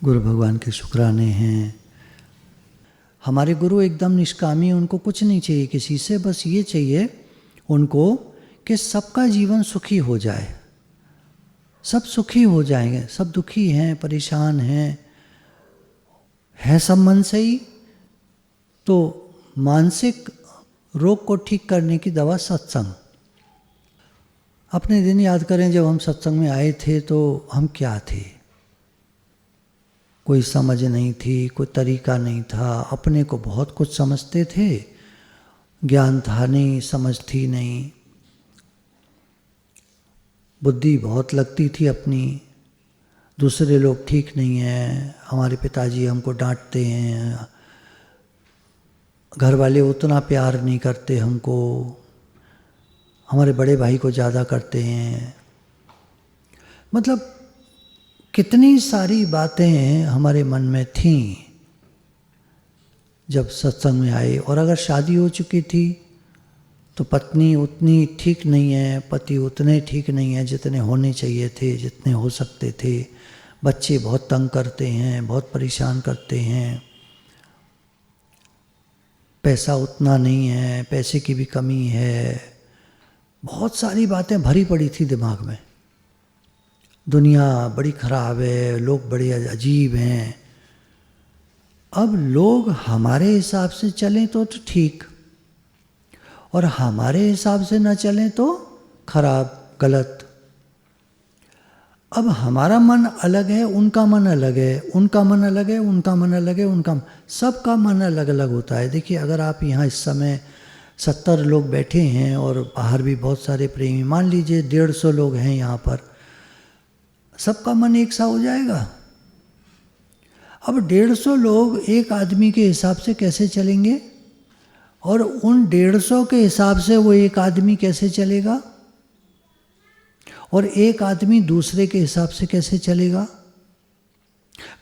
गुरु भगवान के शुक्राने हैं। हमारे गुरु एकदम निष्कामी, उनको कुछ नहीं चाहिए किसी से, बस ये चाहिए उनको कि सबका जीवन सुखी हो जाए। सब सुखी हो जाएंगे, सब दुखी हैं, परेशान हैं, है सब मन से ही। तो मानसिक रोग को ठीक करने की दवा सत्संग। अपने दिन याद करें, जब हम सत्संग में आए थे तो हम क्या थे? कोई समझ नहीं थी, कोई तरीका नहीं था, अपने को बहुत कुछ समझते थे, ज्ञान था नहीं, समझ थी नहीं, बुद्धि बहुत लगती थी अपनी। दूसरे लोग ठीक नहीं हैं, हमारे पिताजी हमको डांटते हैं, घर वाले उतना प्यार नहीं करते हमको, हमारे बड़े भाई को ज़्यादा करते हैं। मतलब कितनी सारी बातें हमारे मन में थीं जब सत्संग में आए। और अगर शादी हो चुकी थी तो पत्नी उतनी ठीक नहीं है, पति उतने ठीक नहीं है जितने होने चाहिए थे, जितने हो सकते थे। बच्चे बहुत तंग करते हैं, बहुत परेशान करते हैं, पैसा उतना नहीं है, पैसे की भी कमी है, बहुत सारी बातें भरी पड़ी थी दिमाग में। दुनिया बड़ी खराब है, लोग बड़े अजीब हैं। अब लोग हमारे हिसाब से चलें तो ठीक, और हमारे हिसाब से ना चलें तो खराब, गलत। अब हमारा मन अलग है, उनका मन अलग है, उनका मन अलग है, उनका मन अलग है, सबका मन अलग अलग होता है। देखिए, अगर आप यहाँ इस समय 70 लोग बैठे हैं और बाहर भी बहुत सारे प्रेमी, मान लीजिए 150 लोग हैं यहाँ पर, सबका मन एक सा हो जाएगा? अब 150 लोग एक आदमी के हिसाब से कैसे चलेंगे, और उन 150 के हिसाब से वो एक आदमी कैसे चलेगा, और एक आदमी दूसरे के हिसाब से कैसे चलेगा?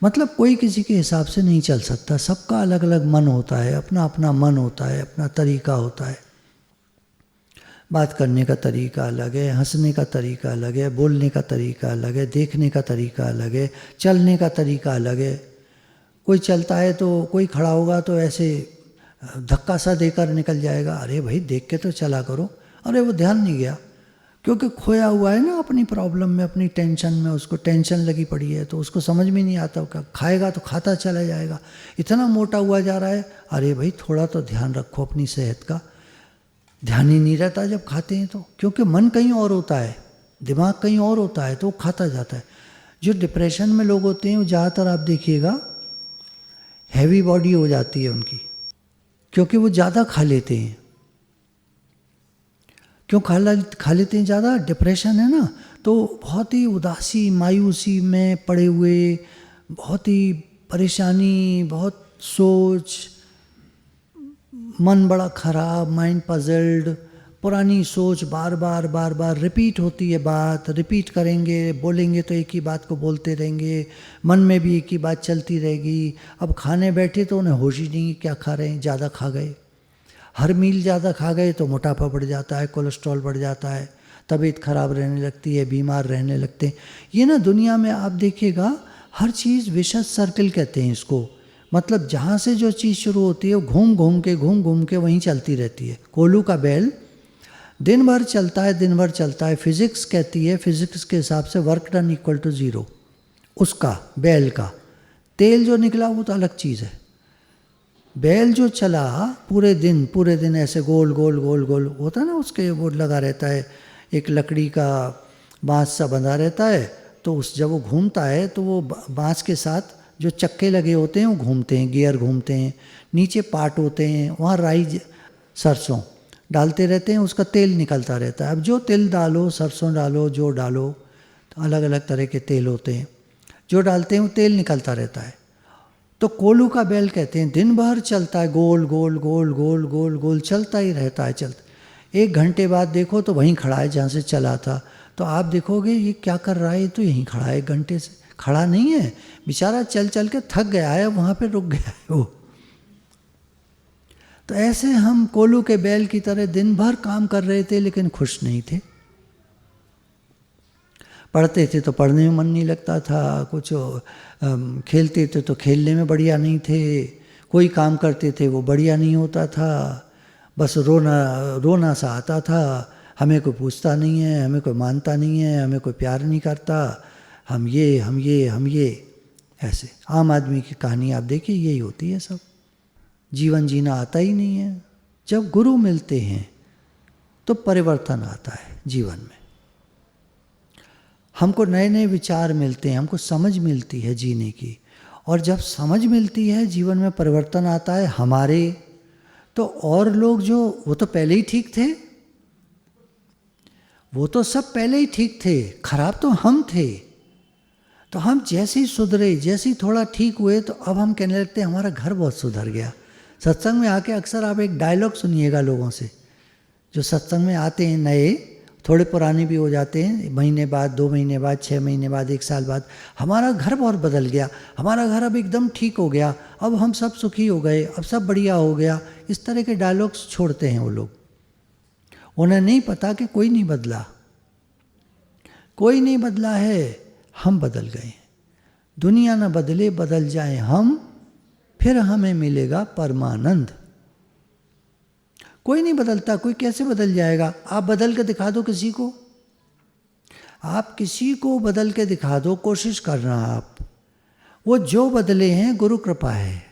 मतलब कोई किसी के हिसाब से नहीं चल सकता। सबका अलग अलग मन होता है, अपना अपना मन होता है, अपना तरीका होता है। बात करने का तरीका अलग है, हंसने का तरीका अलग है, बोलने का तरीका अलग है, देखने का तरीका अलग है, चलने का तरीका अलग है। कोई चलता है तो कोई खड़ा होगा तो ऐसे धक्का सा देकर निकल जाएगा, अरे भाई देख के तो चला करो, अरे वो ध्यान नहीं गया, क्योंकि खोया हुआ है ना अपनी प्रॉब्लम में, अपनी टेंशन में, उसको टेंशन लगी पड़ी है, तो उसको समझ में नहीं आता। खाएगा तो खाता चला जाएगा, इतना मोटा हुआ जा रहा है। अरे भाई थोड़ा तो ध्यान रखो अपनी सेहत का। ध्यान ही नहीं रहता जब खाते हैं तो, क्योंकि मन कहीं और होता है, दिमाग कहीं और होता है, तो वो खाता जाता है। जो डिप्रेशन में लोग होते हैं वो ज़्यादातर आप देखिएगा हैवी बॉडी हो जाती है उनकी, क्योंकि वो ज़्यादा खा लेते हैं। क्यों खा लेते हैं ज़्यादा? डिप्रेशन है ना, तो बहुत ही उदासी, मायूसी में पड़े हुए, बहुत ही परेशानी, बहुत सोच, मन बड़ा खराब, माइंड पजल्ड, पुरानी सोच बार बार रिपीट होती है। बात रिपीट करेंगे, बोलेंगे तो एक ही बात को बोलते रहेंगे, मन में भी एक ही बात चलती रहेगी। अब खाने बैठे तो उन्हें होश ही नहीं क्या खा रहे हैं, ज़्यादा खा गए। हर मील ज़्यादा खा गए तो मोटापा बढ़ जाता है, कोलेस्ट्रॉल बढ़ जाता है, तबीयत खराब रहने लगती है, बीमार रहने लगते हैं। ये ना दुनिया में आप देखिएगा हर चीज़ विशेष सर्कल कहते हैं इसको। मतलब जहाँ से जो चीज़ शुरू होती है वो घूम घूम के वहीं चलती रहती है। कोलू का बैल दिन भर चलता है, दिन भर चलता है। फिजिक्स कहती है, फिजिक्स के हिसाब से वर्क डन इक्वल टू 0। उसका बैल का तेल जो निकला वो तो अलग चीज़ है। बैल जो चला पूरे दिन ऐसे गोल गोल गोल गोल होता है ना, उसके वो लगा रहता है, एक लकड़ी का बांस सा बंधा रहता है, तो उस जब वो घूमता है तो वो बांस के साथ जो चक्के लगे होते हैं वो घूमते हैं, गियर घूमते हैं, नीचे पार्ट होते हैं, वहाँ राई सरसों डालते रहते हैं, उसका तेल निकलता रहता है। अब जो तेल डालो, सरसों डालो, जो डालो, तो अलग अलग तरह के तेल होते हैं, जो डालते हैं वो तेल निकलता रहता है। तो कोलू का बैल कहते हैं दिन भर चलता है, गोल गोल गोल गोल गोल गोल चलता ही रहता है। चलता 1 घंटे बाद देखो तो वहीं खड़ा है जहाँ से चला था, तो आप देखोगे ये क्या कर रहा है, तो यहीं खड़ा है, 1 घंटे से खड़ा नहीं है, बेचारा चल चल के थक गया है, वहाँ पे रुक गया है वो। तो ऐसे हम कोलू के बैल की तरह दिन भर काम कर रहे थे लेकिन खुश नहीं थे। पढ़ते थे तो पढ़ने में मन नहीं लगता था, कुछ खेलते थे तो खेलने में बढ़िया नहीं थे, कोई काम करते थे वो बढ़िया नहीं होता था, बस रोना सा आता था। हमें कोई पूछता नहीं है, हमें कोई मानता नहीं है, हमें कोई प्यार नहीं करता, हम ये ऐसे आम आदमी की कहानी आप देखिए यही होती है सब। जीवन जीना आता ही नहीं है। जब गुरु मिलते हैं तो परिवर्तन आता है जीवन में, हमको नए नए विचार मिलते हैं, हमको समझ मिलती है जीने की, और जब समझ मिलती है जीवन में परिवर्तन आता है हमारे, तो और लोग जो वो तो पहले ही ठीक थे, वो तो सब पहले ही ठीक थे, खराब तो हम थे। तो हम जैसे ही सुधरे, जैसे ही थोड़ा ठीक हुए, तो अब हम कहने लगते हैं हमारा घर बहुत सुधर गया। सत्संग में आके अक्सर आप एक डायलॉग सुनिएगा लोगों से, जो सत्संग में आते हैं नए, थोड़े पुराने भी हो जाते हैं, महीने बाद, 2 महीने बाद, 6 महीने बाद, 1 साल बाद, हमारा घर बहुत बदल गया, हमारा घर अब एकदम ठीक हो गया, अब हम सब सुखी हो गए, अब सब बढ़िया हो गया। इस तरह के डायलॉग्स छोड़ते हैं वो लोग। उन्हें नहीं पता कि कोई नहीं बदला, कोई नहीं बदला है, हम बदल गए। दुनिया न बदले, बदल जाए हम, फिर हमें मिलेगा परमानंद। कोई नहीं बदलता, कोई कैसे बदल जाएगा? आप बदल के दिखा दो किसी को, आप किसी को बदल के दिखा दो, कोशिश करना आप। वो जो बदले हैं गुरु कृपा है,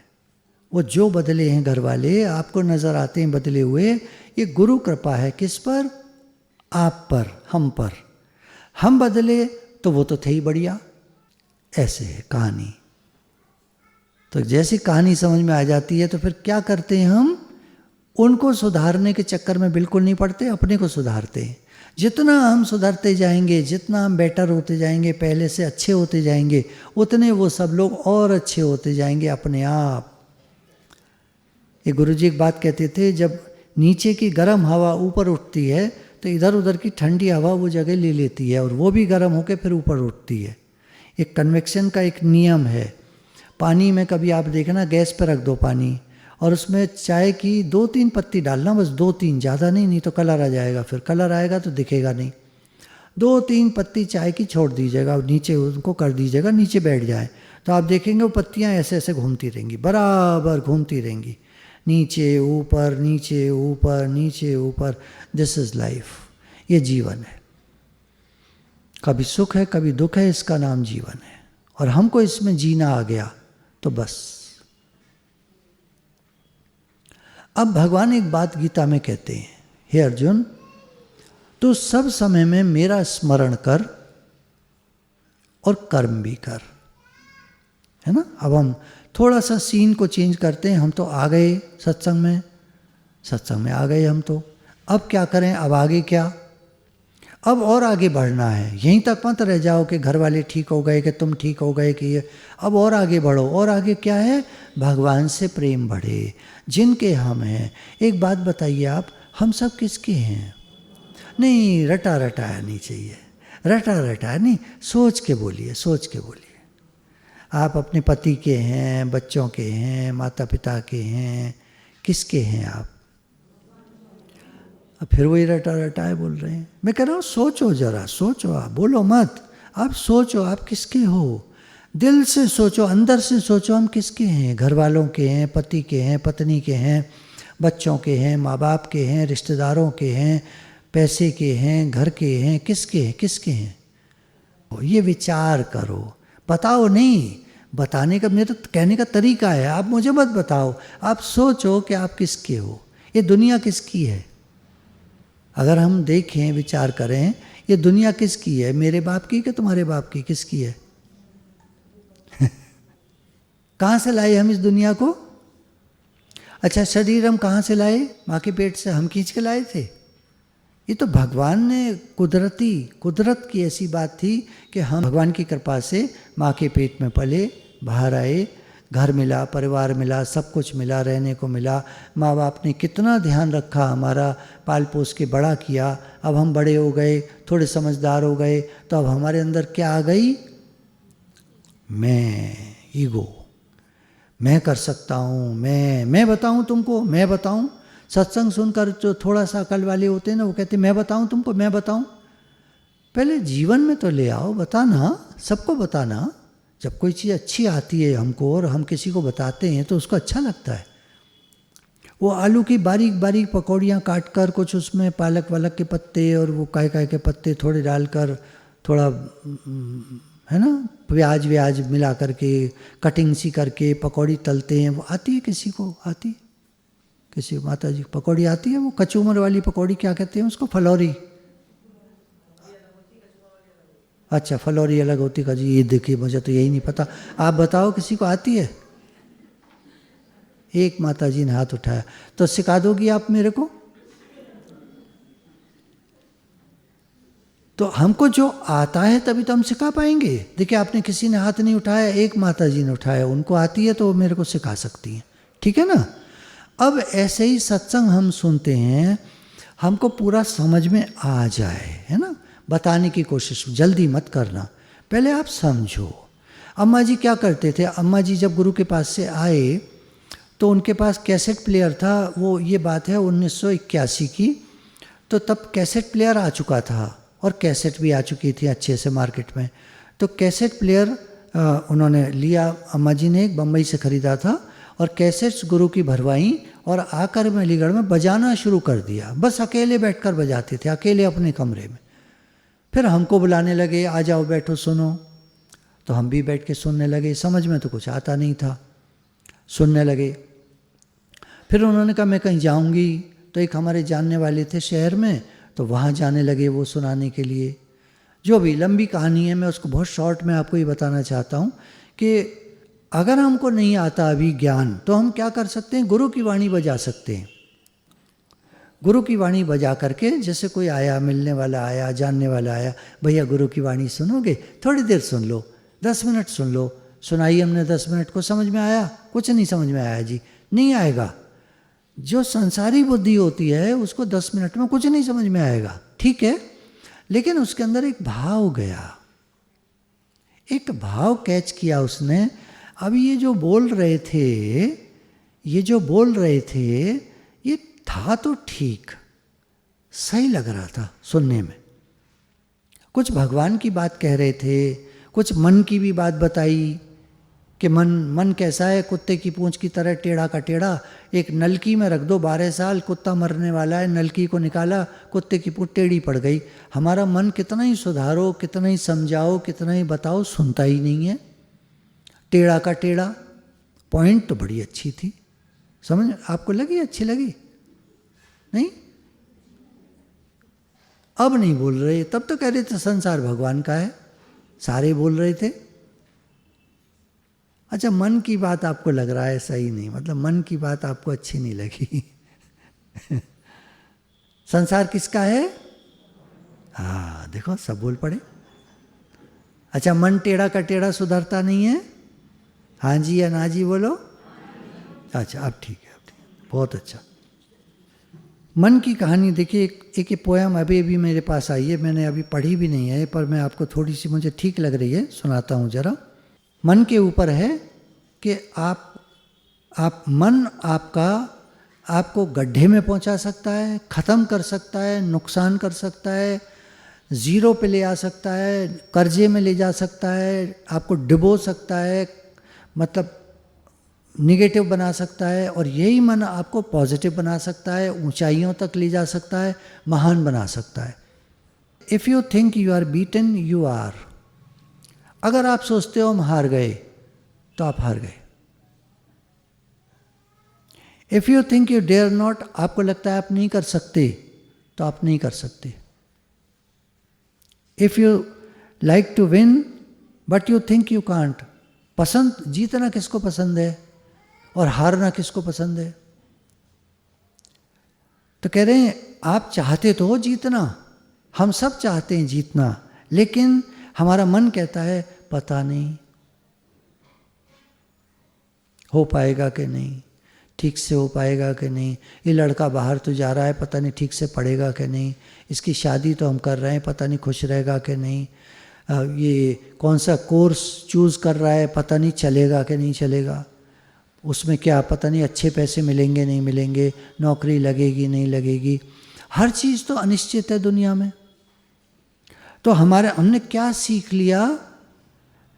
वो जो बदले हैं घर वाले आपको नजर आते हैं बदले हुए, ये गुरु कृपा है। किस पर? आप पर, हम पर। हम बदले तो वो तो थे ही बढ़िया। ऐसे है कहानी। तो जैसी कहानी समझ में आ जाती है तो फिर क्या करते हैं हम? उनको सुधारने के चक्कर में बिल्कुल नहीं पड़ते, अपने को सुधारते हैं। जितना हम सुधरते जाएंगे, जितना हम बेटर होते जाएंगे, पहले से अच्छे होते जाएंगे, उतने वो सब लोग और अच्छे होते जाएंगे अपने आप। एक गुरुजी एक बात कहते थे, जब नीचे की गर्म हवा ऊपर उठती है तो इधर उधर की ठंडी हवा वो जगह ले लेती है और वो भी गर्म होकर फिर ऊपर उठती है। एक कन्वेक्शन का एक नियम है। पानी में कभी आप देखना, गैस पर रख दो पानी और उसमें चाय की 2-3 पत्ती डालना, बस 2-3, ज़्यादा नहीं, नहीं तो कलर आ जाएगा, फिर कलर आएगा तो दिखेगा नहीं। 2-3 पत्ती चाय की छोड़ दीजिएगा और नीचे उनको कर दीजिएगा, नीचे बैठ जाए तो आप देखेंगे वो पत्तियाँ ऐसे ऐसे घूमती रहेंगी, बराबर घूमती रहेंगी, नीचे ऊपर, नीचे ऊपर, नीचे ऊपर। दिस इज़ लाइफ, ये जीवन है। कभी सुख है, कभी दुख है, इसका नाम जीवन है। और हमको इसमें जीना आ गया तो बस। अब भगवान एक बात गीता में कहते हैं, हे अर्जुन, तू सब समय में मेरा स्मरण कर और कर्म भी कर, है ना। अब हम थोड़ा सा सीन को चेंज करते हैं। हम तो आ गए सत्संग में आ गए हम तो। अब क्या करें? अब आगे क्या? अब और आगे बढ़ना है। यहीं तक मत रह जाओ कि घर वाले ठीक हो गए, कि तुम ठीक हो गए, कि ये। अब और आगे बढ़ो। और आगे क्या है? भगवान से प्रेम बढ़े, जिनके हम हैं। एक बात बताइए आप, हम सब किसके हैं? नहीं, रटा रटाया नहीं चाहिए, रटा रटाया नहीं, सोच के बोलिए, सोच के बोलिए। आप अपने पति के हैं, बच्चों के हैं, माता पिता के हैं, किसके हैं आप? अब फिर वही रटा रटाए बोल रहे हैं। मैं कह रहा हूँ सोचो जरा, सोचो, आप बोलो मत, आप सोचो आप किसके हो। दिल से सोचो, अंदर से सोचो, हम किसके हैं? घर वालों के हैं, पति के हैं, पत्नी के हैं, बच्चों के हैं, माँ बाप के हैं, रिश्तेदारों के हैं, पैसे के हैं, घर के हैं, किसके हैं? किसके हैं? ये विचार करो। बताओ नहीं, बताने का मेरा कहने का तरीका है, आप मुझे मत बताओ, आप सोचो कि आप किसके हो। ये दुनिया किसकी है? अगर हम देखें, विचार करें, ये दुनिया किसकी है? मेरे बाप की कि तुम्हारे बाप की? किसकी है? कहाँ से लाए हम इस दुनिया को? अच्छा, शरीर हम कहाँ से लाए? माँ के पेट से हम खींच के लाए थे? ये तो भगवान ने कुदरत की ऐसी बात थी कि हम भगवान की कृपा से माँ के पेट में पले, बाहर आए, घर मिला, परिवार मिला, सब कुछ मिला, रहने को मिला। माँ बाप ने कितना ध्यान रखा हमारा, पाल पोस के बड़ा किया। अब हम बड़े हो गए, थोड़े समझदार हो गए, तो अब हमारे अंदर क्या आ गई? मैं, ईगो। मैं कर सकता हूँ, मैं बताऊँ तुमको, मैं बताऊँ। सत्संग सुनकर जो थोड़ा सा अकल वाले होते हैं ना, वो कहते हैं मैं बताऊँ तुमको, मैं बताऊँ। पहले जीवन में तो ले आओ, बताना, सबको बताना। जब कोई चीज़ अच्छी आती है हमको और हम किसी को बताते हैं तो उसको अच्छा लगता है। वो आलू की बारीक बारीक पकौड़ियाँ काट कर कुछ उसमें पालक वालक के पत्ते और वो काय के पत्ते थोड़े डालकर, थोड़ा है ना, प्याज व्याज मिला करके कटिंग सी करके पकौड़ी तलते हैं, वो आती है किसी को? आती है किसी को? माता जी पकौड़ी आती है? वो कचूमर वाली पकौड़ी क्या कहते हैं उसको? फलौरी। अच्छा, फलौरी अलग होती है जी। ये देखिए, मुझे तो यही नहीं पता, आप बताओ किसी को आती है? एक माता जी ने हाथ उठाया, तो सिखा दोगी आप मेरे को? तो हमको जो आता है तभी तो हम सिखा पाएंगे। देखिए, आपने किसी ने हाथ नहीं उठाया, एक माता जी ने उठाया, उनको आती है तो वो मेरे को सिखा सकती हैं, ठीक है ना। अब ऐसे ही सत्संग हम सुनते हैं, हमको पूरा समझ में आ जाए, है ना, बताने की कोशिश, जल्दी मत करना, पहले आप समझो। अम्मा जी क्या करते थे? अम्मा जी जब गुरु के पास से आए तो उनके पास कैसेट प्लेयर था। वो ये बात है 1981 की, तो तब कैसेट प्लेयर आ चुका था और कैसेट भी आ चुकी थी अच्छे से मार्केट में। तो कैसेट प्लेयर उन्होंने लिया, अम्मा जी ने एक बम्बई से ख़रीदा था, और कैसेट्स गुरु की भरवाई और आकर में अलीगढ़ में बजाना शुरू कर दिया। बस अकेले बैठकर बजाते थे, अकेले अपने कमरे में। फिर हमको बुलाने लगे, आ जाओ बैठो सुनो। तो हम भी बैठ के सुनने लगे। समझ में तो कुछ आता नहीं था, सुनने लगे। फिर उन्होंने कहा मैं कहीं जाऊंगी, तो एक हमारे जानने वाले थे शहर में, तो वहाँ जाने लगे वो सुनाने के लिए। जो भी लंबी कहानी है, मैं उसको बहुत शॉर्ट में आपको ये बताना चाहता हूँ कि अगर हमको नहीं आता अभी ज्ञान, तो हम क्या कर सकते हैं? गुरु की वाणी बजा सकते हैं। गुरु की वाणी बजा करके, जैसे कोई आया, मिलने वाला आया, जानने वाला आया, भैया गुरु की वाणी सुनोगे? थोड़ी देर सुन लो, 10 मिनट सुन लो। सुनाई हमने 10 मिनट को, समझ में आया? कुछ नहीं समझ में आया जी, नहीं आएगा। जो संसारी बुद्धि होती है उसको 10 मिनट में कुछ नहीं समझ में आएगा, ठीक है, लेकिन उसके अंदर एक भाव गया, एक भाव कैच किया उसने। अब ये जो बोल रहे थे, ये जो बोल रहे थे, ये था तो ठीक, सही लग रहा था सुनने में। कुछ भगवान की बात कह रहे थे, कुछ मन की भी बात बताई कि मन कैसा है? कुत्ते की पूंछ की तरह टेढ़ा का टेढ़ा। एक नलकी में रख दो 12 साल, कुत्ता मरने वाला है, नलकी को निकाला, कुत्ते की पूंछ टेढ़ी पड़ गई। हमारा मन कितना ही सुधारो, कितना ही समझाओ, कितना ही बताओ, सुनता ही नहीं है, टेढ़ा का टेढ़ा। पॉइंट तो बड़ी अच्छी थी, समझ आपको लगी? अच्छी लगी? नहीं, अब नहीं बोल रहे। तब तो कह रहे थे संसार भगवान का है, सारे बोल रहे थे। अच्छा, मन की बात आपको लग रहा है सही नहीं, मतलब मन की बात आपको अच्छी नहीं लगी। संसार किसका है? हाँ देखो, सब बोल पड़े। अच्छा, मन टेढ़ा का टेढ़ा सुधरता नहीं है? हाँ जी या ना जी बोलो। अच्छा, अब ठीक है, अब ठीक है, बहुत अच्छा। मन की कहानी देखिए, एक पोयम अभी मेरे पास आई है, मैंने अभी पढ़ी भी नहीं है, पर मैं आपको थोड़ी सी मुझे ठीक लग रही है, सुनाता हूँ जरा। मन के ऊपर है कि आप मन आपको गड्ढे में पहुंचा सकता है, ख़त्म कर सकता है, नुकसान कर सकता है, ज़ीरो पे ले आ सकता है, कर्जे में ले जा सकता है, आपको डुबो सकता है, मतलब निगेटिव बना सकता है, और यही मन आपको पॉजिटिव बना सकता है, ऊंचाइयों तक ले जा सकता है, महान बना सकता है। If you think you are beaten, you are. अगर आप सोचते हो हम हार गए, तो आप हार गए। If you think you dare not, आपको लगता है आप नहीं कर सकते, तो आप नहीं कर सकते। If you like to win but you think you can't, पसंद, जीतना किसको पसंद है और हारना किसको पसंद है? तो कह रहे हैं आप चाहते तो हो जीतना, हम सब चाहते हैं जीतना, लेकिन हमारा मन कहता है पता नहीं हो पाएगा कि नहीं, ठीक से हो पाएगा कि नहीं, ये लड़का बाहर तो जा रहा है, पता नहीं ठीक से पढ़ेगा कि नहीं, इसकी शादी तो हम कर रहे हैं, पता नहीं खुश रहेगा कि नहीं, ये कौन सा कोर्स चूज़ कर रहा है, पता नहीं चलेगा कि नहीं चलेगा, उसमें क्या पता नहीं अच्छे पैसे मिलेंगे नहीं मिलेंगे, नौकरी लगेगी नहीं लगेगी, हर चीज़ तो अनिश्चित है दुनिया में। तो हमने क्या सीख लिया?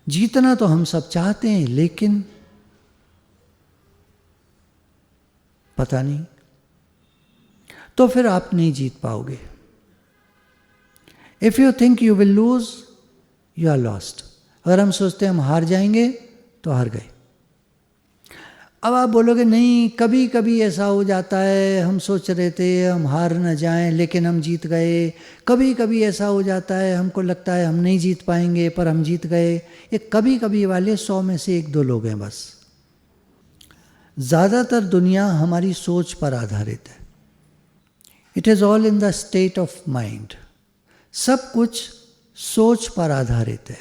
जीतना तो हम सब चाहते हैं, लेकिन पता नहीं, तो फिर आप नहीं जीत पाओगे। If you think you will lose, you are lost. अगर हम सोचते हैं हम हार जाएंगे, तो हार गए। अब आप बोलोगे नहीं, कभी कभी ऐसा हो जाता है, हम सोच रहे थे हम हार न जाएं लेकिन हम जीत गए। कभी कभी ऐसा हो जाता है, हमको लगता है हम नहीं जीत पाएंगे पर हम जीत गए। ये कभी कभी वाले 100 में से 1-2 लोग हैं बस। ज़्यादातर दुनिया हमारी सोच पर आधारित है। It is all in the state of mind. सब कुछ सोच पर आधारित है।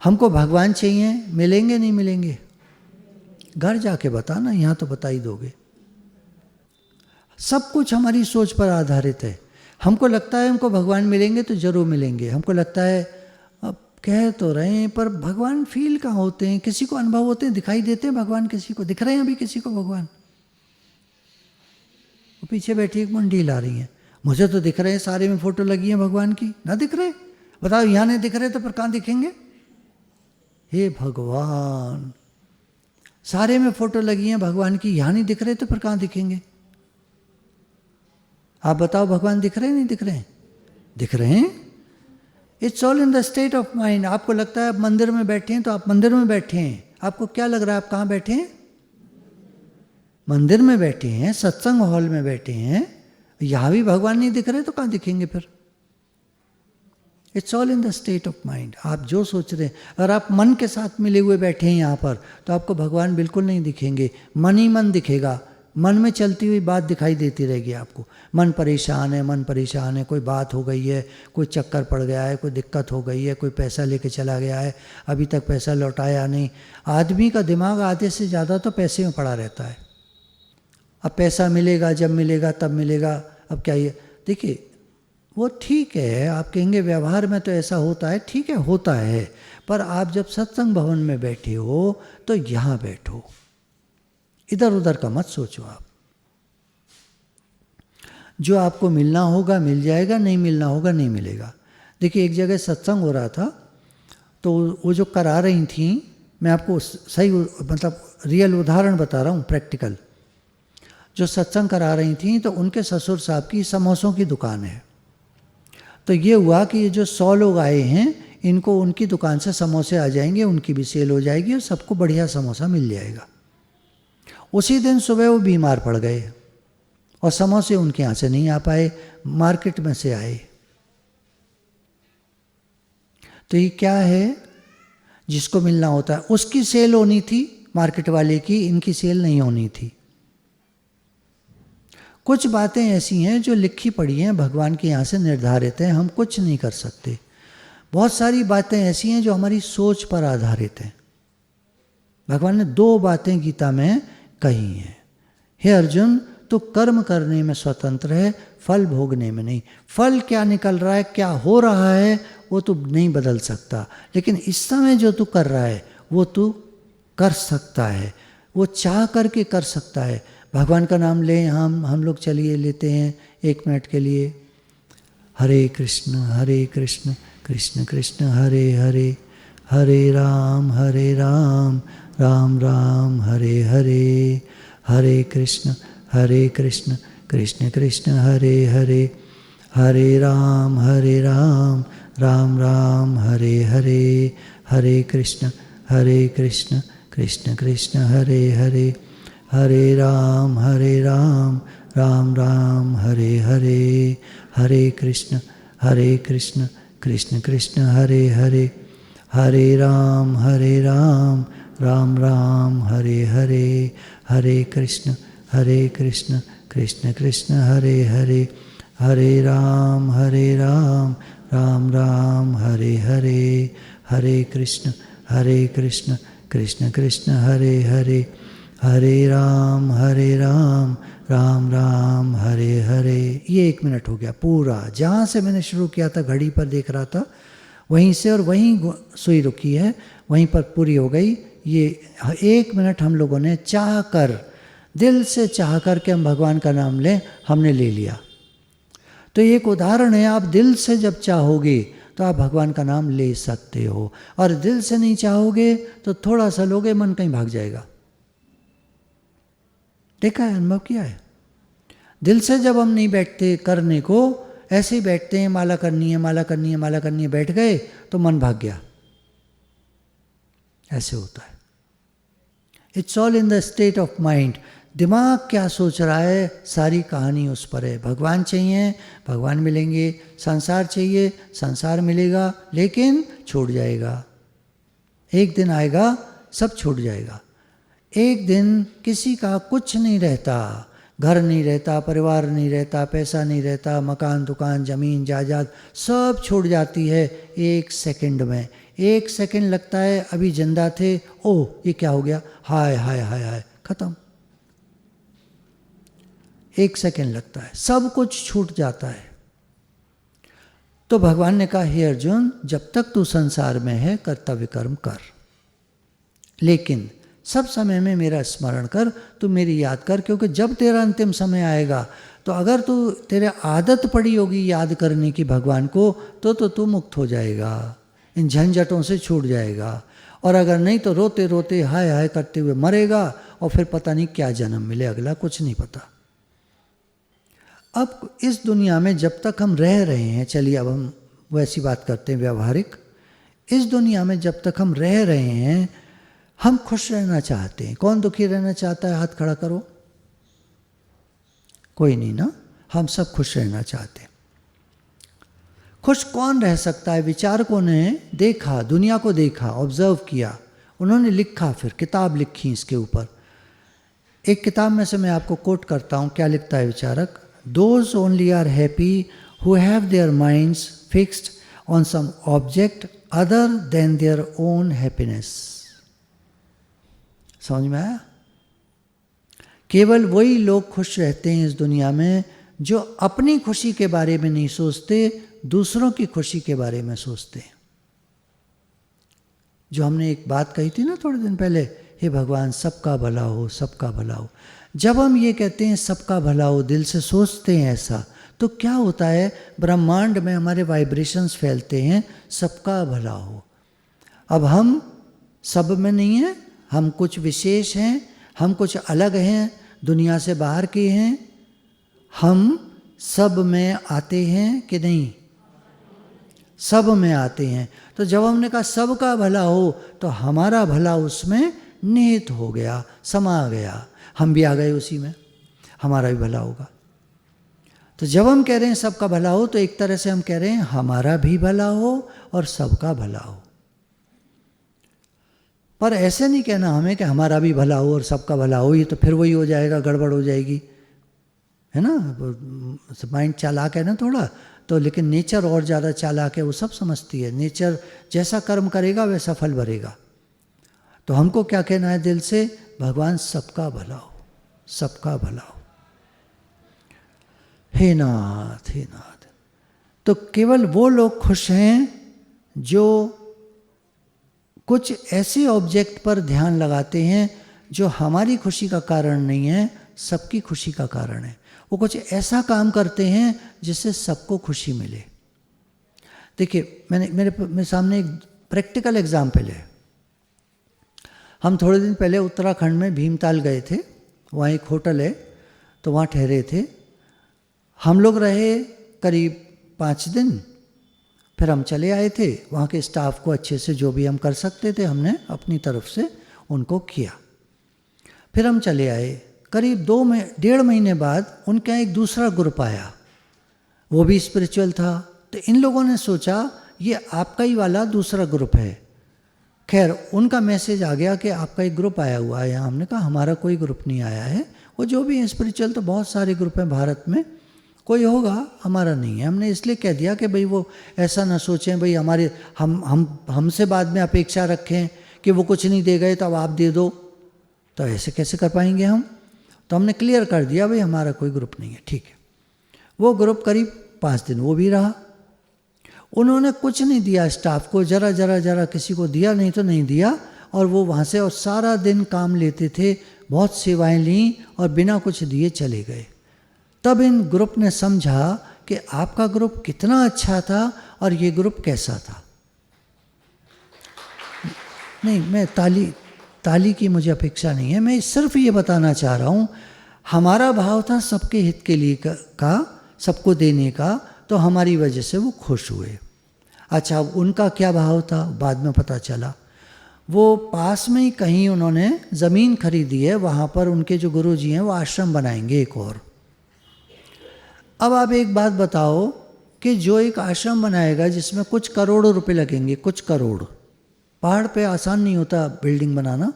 हमको भगवान चाहिए, मिलेंगे नहीं मिलेंगे? घर जाके बताना, यहाँ तो बता ही दोगे। सब कुछ हमारी सोच पर आधारित है। हमको लगता है हमको भगवान मिलेंगे तो जरूर मिलेंगे। हमको लगता है, अब कह तो रहे हैं पर भगवान फील कहाँ होते हैं? किसी को अनुभव होते हैं, दिखाई देते हैं भगवान? किसी को दिख रहे हैं अभी किसी को भगवान? वो पीछे बैठी एक मंडी ला रही है, मुझे तो दिख रहे हैं, सारे में फोटो लगी है भगवान की। ना दिख रहे? बताओ, यहाँ नहीं दिख रहे तो फिर कहाँ दिखेंगे? हे भगवान, सारे में फोटो लगी हैं भगवान की, यहाँ नहीं दिख रहे तो फिर कहाँ दिखेंगे? आप बताओ, भगवान दिख रहे हैं नहीं दिख रहे हैं? दिख रहे हैं। It's all in the state of mind. आपको लगता है आप मंदिर में बैठे हैं तो आप मंदिर में बैठे हैं। आपको क्या लग रहा है आप कहाँ बैठे हैं? मंदिर में बैठे हैं, सत्संग हॉल में बैठे हैं। यहाँ भी भगवान नहीं दिख रहे तो कहाँ दिखेंगे फिर? It's all in the state of mind. आप जो सोच रहे हैं, अगर आप मन के साथ मिले हुए बैठे हैं यहाँ पर, तो आपको भगवान बिल्कुल नहीं दिखेंगे। मन ही मन दिखेगा। मन में चलती हुई बात दिखाई देती रहेगी आपको। मन परेशान है, मन परेशान है, कोई बात हो गई है, कोई चक्कर पड़ गया है, कोई दिक्कत हो गई है, कोई पैसा लेके चला गया है, अभी तक पैसा लौटाया नहीं। आदमी का दिमाग आधे से ज़्यादा तो पैसे में पड़ा रहता है। अब पैसा मिलेगा, जब मिलेगा तब मिलेगा। अब क्या ये देखिए, वो ठीक है, आप कहेंगे व्यवहार में तो ऐसा होता है, ठीक है होता है, पर आप जब सत्संग भवन में बैठे हो तो यहाँ बैठो, इधर उधर का मत सोचो। आप जो आपको मिलना होगा मिल जाएगा, नहीं मिलना होगा नहीं मिलेगा। देखिए, एक जगह सत्संग हो रहा था, तो वो जो करा रही थी, मैं आपको सही मतलब रियल उदाहरण बता रहा हूँ, प्रैक्टिकल। जो सत्संग करा रही थी तो उनके ससुर साहब की समोसों की दुकान है। तो ये हुआ कि ये जो 100 लोग आए हैं, इनको उनकी दुकान से समोसे आ जाएंगे, उनकी भी सेल हो जाएगी और सबको बढ़िया समोसा मिल जाएगा। उसी दिन सुबह वो बीमार पड़ गए और समोसे उनके यहाँ से नहीं आ पाए, मार्केट में से आए। तो ये क्या है? जिसको मिलना होता है उसकी सेल होनी थी, मार्केट वाले की, इनकी सेल नहीं होनी थी। कुछ बातें ऐसी हैं जो लिखी पड़ी हैं, भगवान के यहाँ से निर्धारित हैं, हम कुछ नहीं कर सकते। बहुत सारी बातें ऐसी हैं जो हमारी सोच पर आधारित हैं। भगवान ने 2 बातें गीता में कही हैं। हे अर्जुन, तो कर्म करने में स्वतंत्र है, फल भोगने में नहीं। फल क्या निकल रहा है, क्या हो रहा है, वो तू नहीं बदल सकता, लेकिन इस समय जो तू कर रहा है वो तू कर सकता है, वो चाह करके कर सकता है। भगवान का नाम लें, हम लोग चलिए लेते हैं 1 मिनट के लिए। हरे कृष्ण कृष्ण कृष्ण हरे हरे, हरे राम राम राम हरे हरे, हरे कृष्ण कृष्ण कृष्ण हरे हरे, हरे राम राम राम हरे हरे, हरे कृष्ण कृष्ण कृष्ण हरे हरे, हरे राम राम राम हरे हरे, हरे कृष्ण कृष्ण कृष्ण हरे हरे, हरे राम राम राम हरे हरे, हरे कृष्ण कृष्ण कृष्ण हरे हरे, हरे राम राम राम हरे हरे, हरे कृष्ण कृष्ण कृष्ण हरे हरे, हरे राम राम राम हरे हरे। ये 1 मिनट हो गया पूरा। जहाँ से मैंने शुरू किया था, घड़ी पर देख रहा था, वहीं से और वहीं सुई रुकी है, वहीं पर पूरी हो गई। ये 1 मिनट हम लोगों ने चाह कर, दिल से चाह कर के हम भगवान का नाम लें, हमने ले लिया। तो एक उदाहरण है, आप दिल से जब चाहोगे तो आप भगवान का नाम ले सकते हो। और दिल से नहीं चाहोगे तो थोड़ा सा लोगे, मन कहीं भाग जाएगा। देखा है, अनुभव किया है। दिल से जब हम नहीं बैठते करने को, ऐसे ही बैठते हैं, माला करनी है, माला करनी है, माला करनी है, बैठ गए तो मन भाग गया। ऐसे होता है। It's all in the state of mind. दिमाग क्या सोच रहा है, सारी कहानी उस पर है। भगवान चाहिए, भगवान मिलेंगे, संसार चाहिए, संसार मिलेगा, लेकिन छूट जाएगा। एक दिन आएगा सब छूट जाएगा। एक दिन किसी का कुछ नहीं रहता, घर नहीं रहता, परिवार नहीं रहता, पैसा नहीं रहता, मकान दुकान जमीन जायदाद सब छूट जाती है एक सेकंड में। एक सेकंड लगता है, अभी जिंदा थे, ओह ये क्या हो गया, हाय हाय हाय हाय, खत्म। एक सेकंड लगता है, सब कुछ छूट जाता है। तो भगवान ने कहा, हे अर्जुन, जब तक तू संसार में है कर्तव्य कर्म कर, लेकिन सब समय में मेरा स्मरण कर, तू मेरी याद कर, क्योंकि जब तेरा अंतिम समय आएगा तो अगर तू तेरे आदत पड़ी होगी याद करने की भगवान को, तो तू मुक्त हो जाएगा, इन झंझटों से छूट जाएगा। और अगर नहीं तो रोते रोते हाय हाय करते हुए मरेगा, और फिर पता नहीं क्या जन्म मिले अगला, कुछ नहीं पता। अब इस दुनिया में जब तक हम रह रहे हैं, चलिए अब हम वैसी बात करते हैं व्यवहारिक। इस दुनिया में जब तक हम रह रहे हैं, हम खुश रहना चाहते हैं। कौन दुखी रहना चाहता है, हाथ खड़ा करो। कोई नहीं ना, हम सब खुश रहना चाहते हैं। खुश कौन रह सकता है? विचारकों ने देखा, दुनिया को देखा, ऑब्जर्व किया, उन्होंने लिखा, फिर किताब लिखी इसके ऊपर। एक किताब में से मैं आपको कोट करता हूँ, क्या लिखता है विचारक? Those only are happy who have their minds fixed on some object other than their own happiness. समझ में आया? केवल वही लोग खुश रहते हैं इस दुनिया में जो अपनी खुशी के बारे में नहीं सोचते, दूसरों की खुशी के बारे में सोचते हैं। जो हमने एक बात कही थी ना थोड़े दिन पहले, हे भगवान सबका भला हो, सबका भला हो। जब हम ये कहते हैं सबका भला हो, दिल से सोचते हैं ऐसा, तो क्या होता है, ब्रह्मांड में हमारे वाइब्रेशंस फैलते हैं, सबका भला हो। अब हम सब में नहीं हैं, हम कुछ विशेष हैं, हम कुछ अलग हैं, दुनिया से बाहर के हैं। हम सब में आते हैं कि नहीं? सब में आते हैं। तो जब हमने कहा सबका भला हो, तो हमारा भला उसमें निहित हो गया, समा गया, हम भी आ गए उसी में, हमारा भी भला होगा। तो जब हम कह रहे हैं सबका भला हो, तो एक तरह से हम कह रहे हैं हमारा भी भला हो और सबका भला हो। पर ऐसे नहीं कहना हमें कि हमारा भी भला हो और सबका भला हो, ये तो फिर वही हो जाएगा, गड़बड़ हो जाएगी, है ना। माइंड चालाक है ना थोड़ा, तो लेकिन नेचर और ज़्यादा चालाक है, वो सब समझती है। नेचर जैसा कर्म करेगा वैसा फल भरेगा। तो हमको क्या कहना है दिल से? भगवान सबका भला हो, सबका भला हो। हे नाथ, हे नाथ। तो केवल वो लोग खुश हैं जो कुछ ऐसे ऑब्जेक्ट पर ध्यान लगाते हैं जो हमारी खुशी का कारण नहीं है, सबकी खुशी का कारण है। वो कुछ ऐसा काम करते हैं जिससे सबको खुशी मिले। देखिए, मेरे सामने एक प्रैक्टिकल एग्जाम्पल है। हम थोड़े दिन पहले उत्तराखंड में भीमताल गए थे, वहाँ एक होटल है, तो वहाँ ठहरे थे। हम लोग रहे करीब 5 दिन, फिर हम चले आए थे। वहाँ के स्टाफ को अच्छे से जो भी हम कर सकते थे हमने अपनी तरफ से उनको किया। फिर हम चले आए। करीब 1.5 महीने बाद उनका एक दूसरा ग्रुप आया, वो भी स्पिरिचुअल था। तो इन लोगों ने सोचा ये आपका ही वाला दूसरा ग्रुप है। खैर उनका मैसेज आ गया कि आपका एक ग्रुप आया हुआ है यहाँ। हमने कहा हमारा कोई ग्रुप नहीं आया है, वो जो भी है स्पिरिचुअल तो बहुत सारे ग्रुप हैं भारत में, कोई होगा, हमारा नहीं है। हमने इसलिए कह दिया कि भाई वो ऐसा ना सोचें भाई हमारे हमसे बाद में अपेक्षा रखें कि वो कुछ नहीं दे गए तो अब आप दे दो, तो ऐसे कैसे कर पाएंगे हम। तो हमने क्लियर कर दिया भाई हमारा कोई ग्रुप नहीं है, ठीक है। वो ग्रुप करीब 5 दिन वो भी रहा। उन्होंने कुछ नहीं दिया स्टाफ को, जरा किसी को दिया नहीं तो नहीं दिया। और वो वहाँ से और सारा दिन काम लेते थे, बहुत सेवाएं ली और बिना कुछ दिए चले गए। तब इन ग्रुप ने समझा कि आपका ग्रुप कितना अच्छा था और ये ग्रुप कैसा था। नहीं, मैं ताली की मुझे अपेक्षा नहीं है, मैं सिर्फ ये बताना चाह रहा हूँ, हमारा भाव था सबके हित के लिए का सबको देने का, तो हमारी वजह से वो खुश हुए। अच्छा, अब उनका क्या भाव था बाद में पता चला। वो पास में ही कहीं उन्होंने ज़मीन खरीदी है, वहाँ पर उनके जो गुरुजी हैं वो आश्रम बनाएंगे एक और। अब आप एक बात बताओ कि जो एक आश्रम बनाएगा जिसमें कुछ करोड़ों रुपए लगेंगे, कुछ करोड़, पहाड़ पे आसान नहीं होता बिल्डिंग बनाना,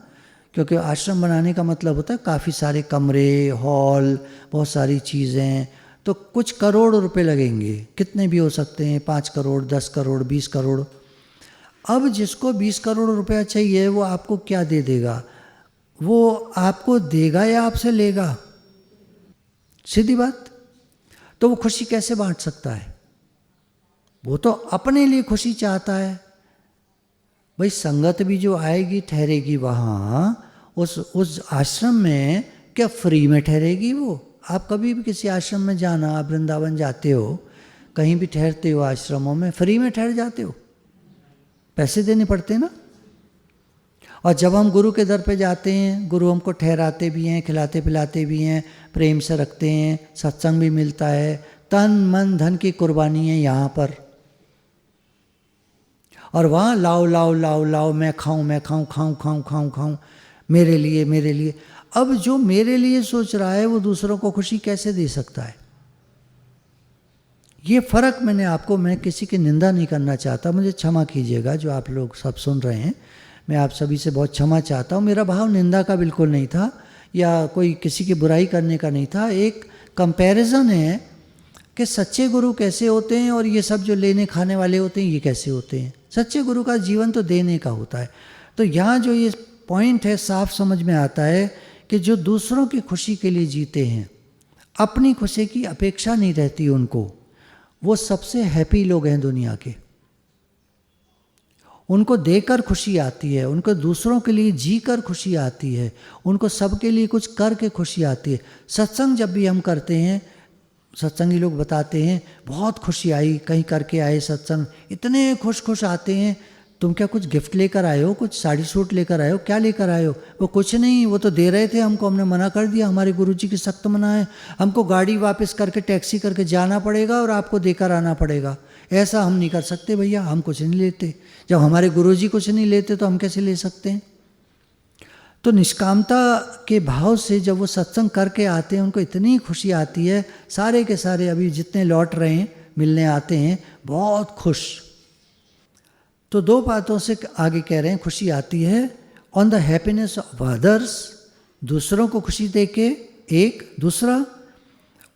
क्योंकि आश्रम बनाने का मतलब होता है काफ़ी सारे कमरे, हॉल, बहुत सारी चीज़ें, तो कुछ करोड़ रुपए लगेंगे, कितने भी हो सकते हैं, 5 करोड़, 10 करोड़, 20 करोड़। अब जिसको 20 करोड़ रुपया चाहिए वो आपको क्या दे देगा? वो आपको देगा या आपसे लेगा? सीधी बात। तो वो खुशी कैसे बांट सकता है? वो तो अपने लिए खुशी चाहता है। भाई संगत भी जो आएगी ठहरेगी वहाँ उस आश्रम में, क्या फ्री में ठहरेगी वो? आप कभी भी किसी आश्रम में जाना, आप वृंदावन जाते हो, कहीं भी ठहरते हो आश्रमों में, फ्री में ठहर जाते हो? पैसे देने पड़ते हैं ना। और जब हम गुरु के दर पे जाते हैं, गुरु हमको ठहराते भी हैं, खिलाते पिलाते भी हैं, प्रेम से रखते हैं, सत्संग भी मिलता है, तन मन धन की कुर्बानी है यहाँ पर। और वहाँ लाओ लाओ लाओ लाओ, मैं खाऊं खाऊं, मेरे लिए। अब जो मेरे लिए सोच रहा है वो दूसरों को खुशी कैसे दे सकता है? ये फर्क मैं किसी की निंदा नहीं करना चाहता, मुझे क्षमा कीजिएगा जो आप लोग सब सुन रहे हैं, मैं आप सभी से बहुत क्षमा चाहता हूँ। मेरा भाव निंदा का बिल्कुल नहीं था या कोई किसी की बुराई करने का नहीं था। एक कंपैरिजन है कि सच्चे गुरु कैसे होते हैं और ये सब जो लेने खाने वाले होते हैं ये कैसे होते हैं। सच्चे गुरु का जीवन तो देने का होता है। तो यहाँ जो ये पॉइंट है साफ समझ में आता है कि जो दूसरों की खुशी के लिए जीते हैं, अपनी खुशी की अपेक्षा नहीं रहती उनको, वो सबसे हैप्पी लोग हैं दुनिया के। उनको देकर खुशी आती है, उनको दूसरों के लिए जी कर खुशी आती है, उनको सबके लिए कुछ करके खुशी आती है। सत्संग जब भी हम करते हैं, सत्संगी लोग बताते हैं बहुत खुशी आई, कहीं करके आए सत्संग, इतने खुश आते हैं। तुम क्या कुछ गिफ्ट लेकर आए हो, कुछ साड़ी सूट लेकर आए हो, क्या लेकर आए हो? वो कुछ नहीं, वो तो दे रहे थे हमको, हमने मना कर दिया, हमारे गुरुजी की सख्त मना है, हमको गाड़ी वापस करके टैक्सी करके जाना पड़ेगा और आपको देकर आना पड़ेगा। ऐसा हम नहीं कर सकते भैया, हम कुछ नहीं लेते। जब हमारे गुरुजी कुछ नहीं लेते तो हम कैसे ले सकते हैं? तो निष्कामता के भाव से जब वो सत्संग करके आते हैं, उनको इतनी खुशी आती है, सारे के सारे अभी जितने लौट रहे हैं मिलने आते हैं बहुत खुश। तो 2 बातों से आगे कह रहे हैं खुशी आती है, on the happiness of others, दूसरों को खुशी देके, एक दूसरा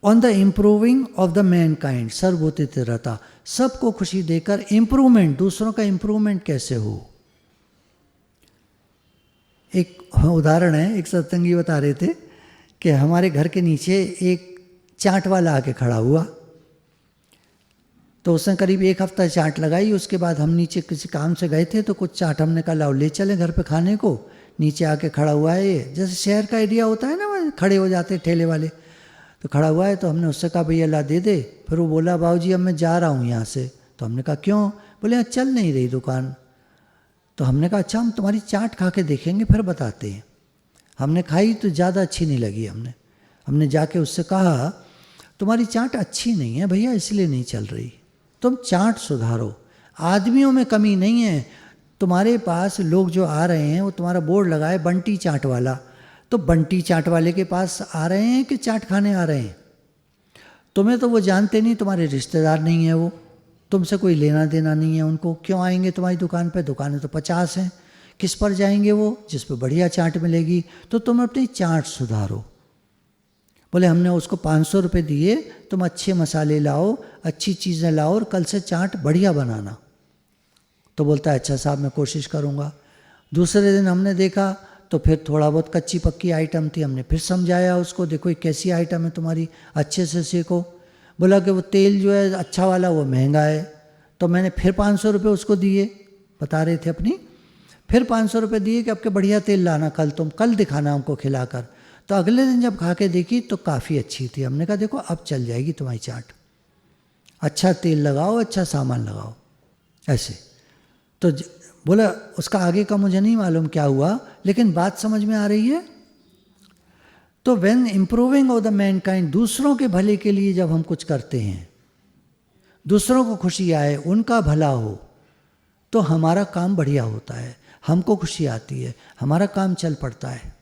on the improving of the man kind, सर्वभूत रहता, सबको खुशी देकर इम्प्रूवमेंट, दूसरों का इम्प्रूवमेंट कैसे हो। एक उदाहरण है, एक सत्संगी बता रहे थे कि हमारे घर के नीचे एक चाट वाला आके खड़ा हुआ, तो उसने करीब 1 हफ्ता चाट लगाई। उसके बाद हम नीचे किसी काम से गए थे तो कुछ चाट हमने कहा लाओ ले चले घर पे खाने को। नीचे आके खड़ा हुआ है, ये जैसे शहर का एरिया होता है ना, वहाँ खड़े हो जाते ठेले वाले, तो खड़ा हुआ है। तो हमने उससे कहा भैया ला दे दे। फिर वो बोला बाबूजी अब मैं जा रहा हूँ यहाँ से। तो हमने कहा क्यों? बोले चल नहीं रही दुकान। तो हमने कहा अच्छा हम तुम्हारी चाट खा के देखेंगे फिर बताते हैं। हमने खाई तो ज़्यादा अच्छी नहीं लगी। हमने जाके उससे कहा तुम्हारी चाट अच्छी नहीं है भैया, इसलिए नहीं चल रही, तुम चाट सुधारो। आदमियों में कमी नहीं है, तुम्हारे पास लोग जो आ रहे हैं वो तुम्हारा बोर्ड लगा है बंटी चाट वाला, तो बंटी चाट वाले के पास आ रहे हैं कि चाट खाने आ रहे हैं? तुम्हें तो वो जानते नहीं, तुम्हारे रिश्तेदार नहीं है, वो तुमसे कोई लेना देना नहीं है उनको। क्यों आएंगे तुम्हारी दुकान पे? दुकानें तो 50 हैं, किस पर जाएंगे वो? जिस पर बढ़िया चाट मिलेगी। तो तुम अपनी चाट सुधारो। बोले हमने उसको 500 रुपये दिए, तुम अच्छे मसाले लाओ, अच्छी चीज़ें लाओ और कल से चाट बढ़िया बनाना। तो बोलता है अच्छा साहब मैं कोशिश करूँगा। दूसरे दिन हमने देखा तो फिर थोड़ा बहुत कच्ची पक्की आइटम थी, हमने फिर समझाया उसको, देखो ये कैसी आइटम है तुम्हारी, अच्छे से सीखो। बोला कि वो तेल जो है अच्छा वाला वो महंगा है। तो मैंने फिर 500 रुपये उसको दिए, बता रहे थे अपनी, फिर 500 रुपये दिए कि अब के बढ़िया तेल लाना, तुम कल दिखाना हमको खिलाकर। तो अगले दिन जब खा के देखी तो काफ़ी अच्छी थी। हमने कहा देखो अब चल जाएगी तुम्हारी चाट। अच्छा तेल लगाओ, अच्छा सामान लगाओ, ऐसे। तो बोला उसका आगे का मुझे नहीं मालूम क्या हुआ, लेकिन बात समझ में आ रही है। तो when improving of the Mankind, दूसरों के भले के लिए जब हम कुछ करते हैं, दूसरों को खुशी आए, उनका भला हो, तो हमारा काम बढ़िया होता है, हमको खुशी आती है, हमारा काम चल पड़ता है।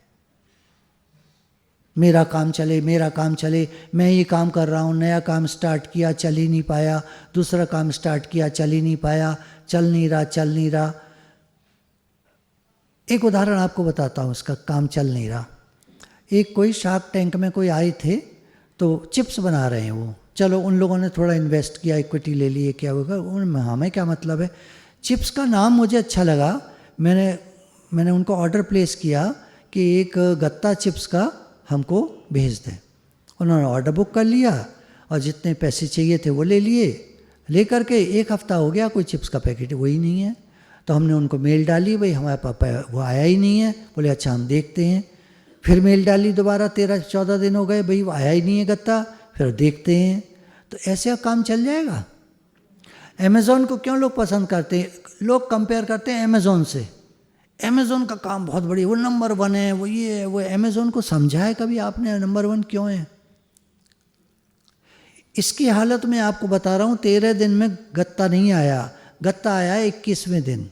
मेरा काम चले, मेरा काम चले, मैं ये काम कर रहा हूँ, नया काम स्टार्ट किया, चल ही नहीं पाया, दूसरा काम स्टार्ट किया, चल ही नहीं पाया, चल नहीं रहा। एक उदाहरण आपको बताता हूँ, उसका काम चल नहीं रहा। एक कोई शार्क टैंक में कोई आए थे, तो चिप्स बना रहे हैं वो, चलो उन लोगों ने थोड़ा इन्वेस्ट किया, इक्विटी ले लिए, क्या होगा, हमें क्या मतलब है। चिप्स का नाम मुझे अच्छा लगा, मैंने उनको ऑर्डर प्लेस किया कि एक गत्ता चिप्स का हमको भेज दें। उन्होंने ऑर्डर बुक कर लिया और जितने पैसे चाहिए थे वो ले लिए। लेकर के 1 हफ्ता हो गया, कोई चिप्स का पैकेट वही नहीं है। तो हमने उनको मेल डाली, भाई हमारे पास वो आया ही नहीं है। बोले अच्छा हम देखते हैं। फिर मेल डाली दोबारा, 13-14 दिन हो गए, भाई वो आया ही नहीं है गत्ता, फिर देखते हैं। तो ऐसे काम चल जाएगा। अमेज़ॉन को क्यों लोग पसंद करते हैं? लोग कंपेयर करते हैं अमेज़ॉन से, अमेज़ॉन का काम बहुत बढ़िया, वो नंबर 1 है, वो ये है वो। अमेज़ॉन को समझा है कभी आपने नंबर 1 क्यों है? इसकी हालत मैं आपको बता रहा हूँ। 13 दिन में गत्ता नहीं आया, गत्ता आया 21वें दिन।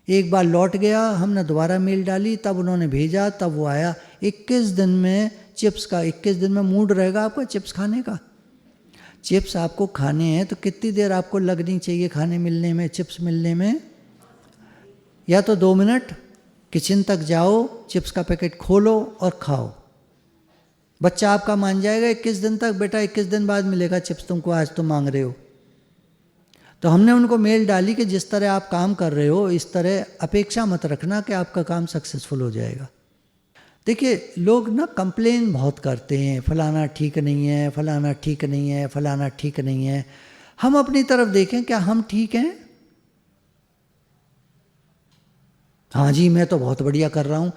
एक बार लौट गया, हमने दोबारा मेल डाली, तब उन्होंने भेजा, तब वो आया। 21 दिन में चिप्स का, 21 दिन में मूड रहेगा आपका चिप्स खाने का। चिप्स आपको खाने हैं तो कितनी देर आपको लगनी चाहिए खाने मिलने में, चिप्स मिलने में? या तो 2 मिनट किचन तक जाओ, चिप्स का पैकेट खोलो और खाओ। बच्चा आपका मान जाएगा 21 दिन तक, बेटा 21 दिन बाद मिलेगा चिप्स तुमको, आज तुम मांग रहे हो। तो हमने उनको मेल डाली कि जिस तरह आप काम कर रहे हो, इस तरह अपेक्षा मत रखना कि आपका काम सक्सेसफुल हो जाएगा। देखिए लोग ना कंप्लेन बहुत करते हैं, फलाना ठीक नहीं है, फलाना ठीक नहीं है, फलाना ठीक नहीं है। हम अपनी तरफ देखें, क्या हम ठीक हैं? हाँ जी मैं तो बहुत बढ़िया कर रहा हूँ।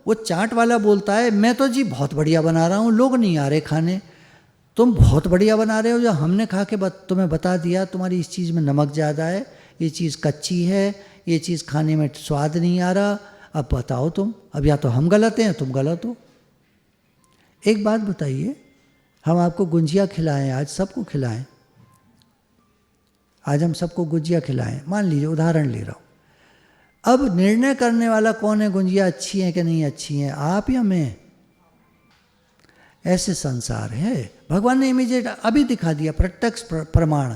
वो चाट वाला बोलता है मैं तो जी बहुत बढ़िया बना रहा हूँ, लोग नहीं आ रहे खाने। तुम बहुत बढ़िया बना रहे हो, जो हमने खा के तुम्हें बता दिया तुम्हारी इस चीज़ में नमक ज़्यादा है, ये चीज़ कच्ची है, ये चीज़ खाने में स्वाद नहीं आ रहा। अब बताओ तुम, अब या तो हम गलत हैं तुम गलत हो। एक बात बताइए, हम आपको गुंजिया खिलाएं, आज सबको खिलाएं, आज हम सबको गुंजिया खिलाएं, मान लीजिए उदाहरण ले रहा हूँ। अब निर्णय करने वाला कौन है, गुंजिया अच्छी है कि नहीं अच्छी है, आप या मैं? ऐसे संसार है। भगवान ने इमीडिएट अभी दिखा दिया, प्रत्यक्ष प्रमाण,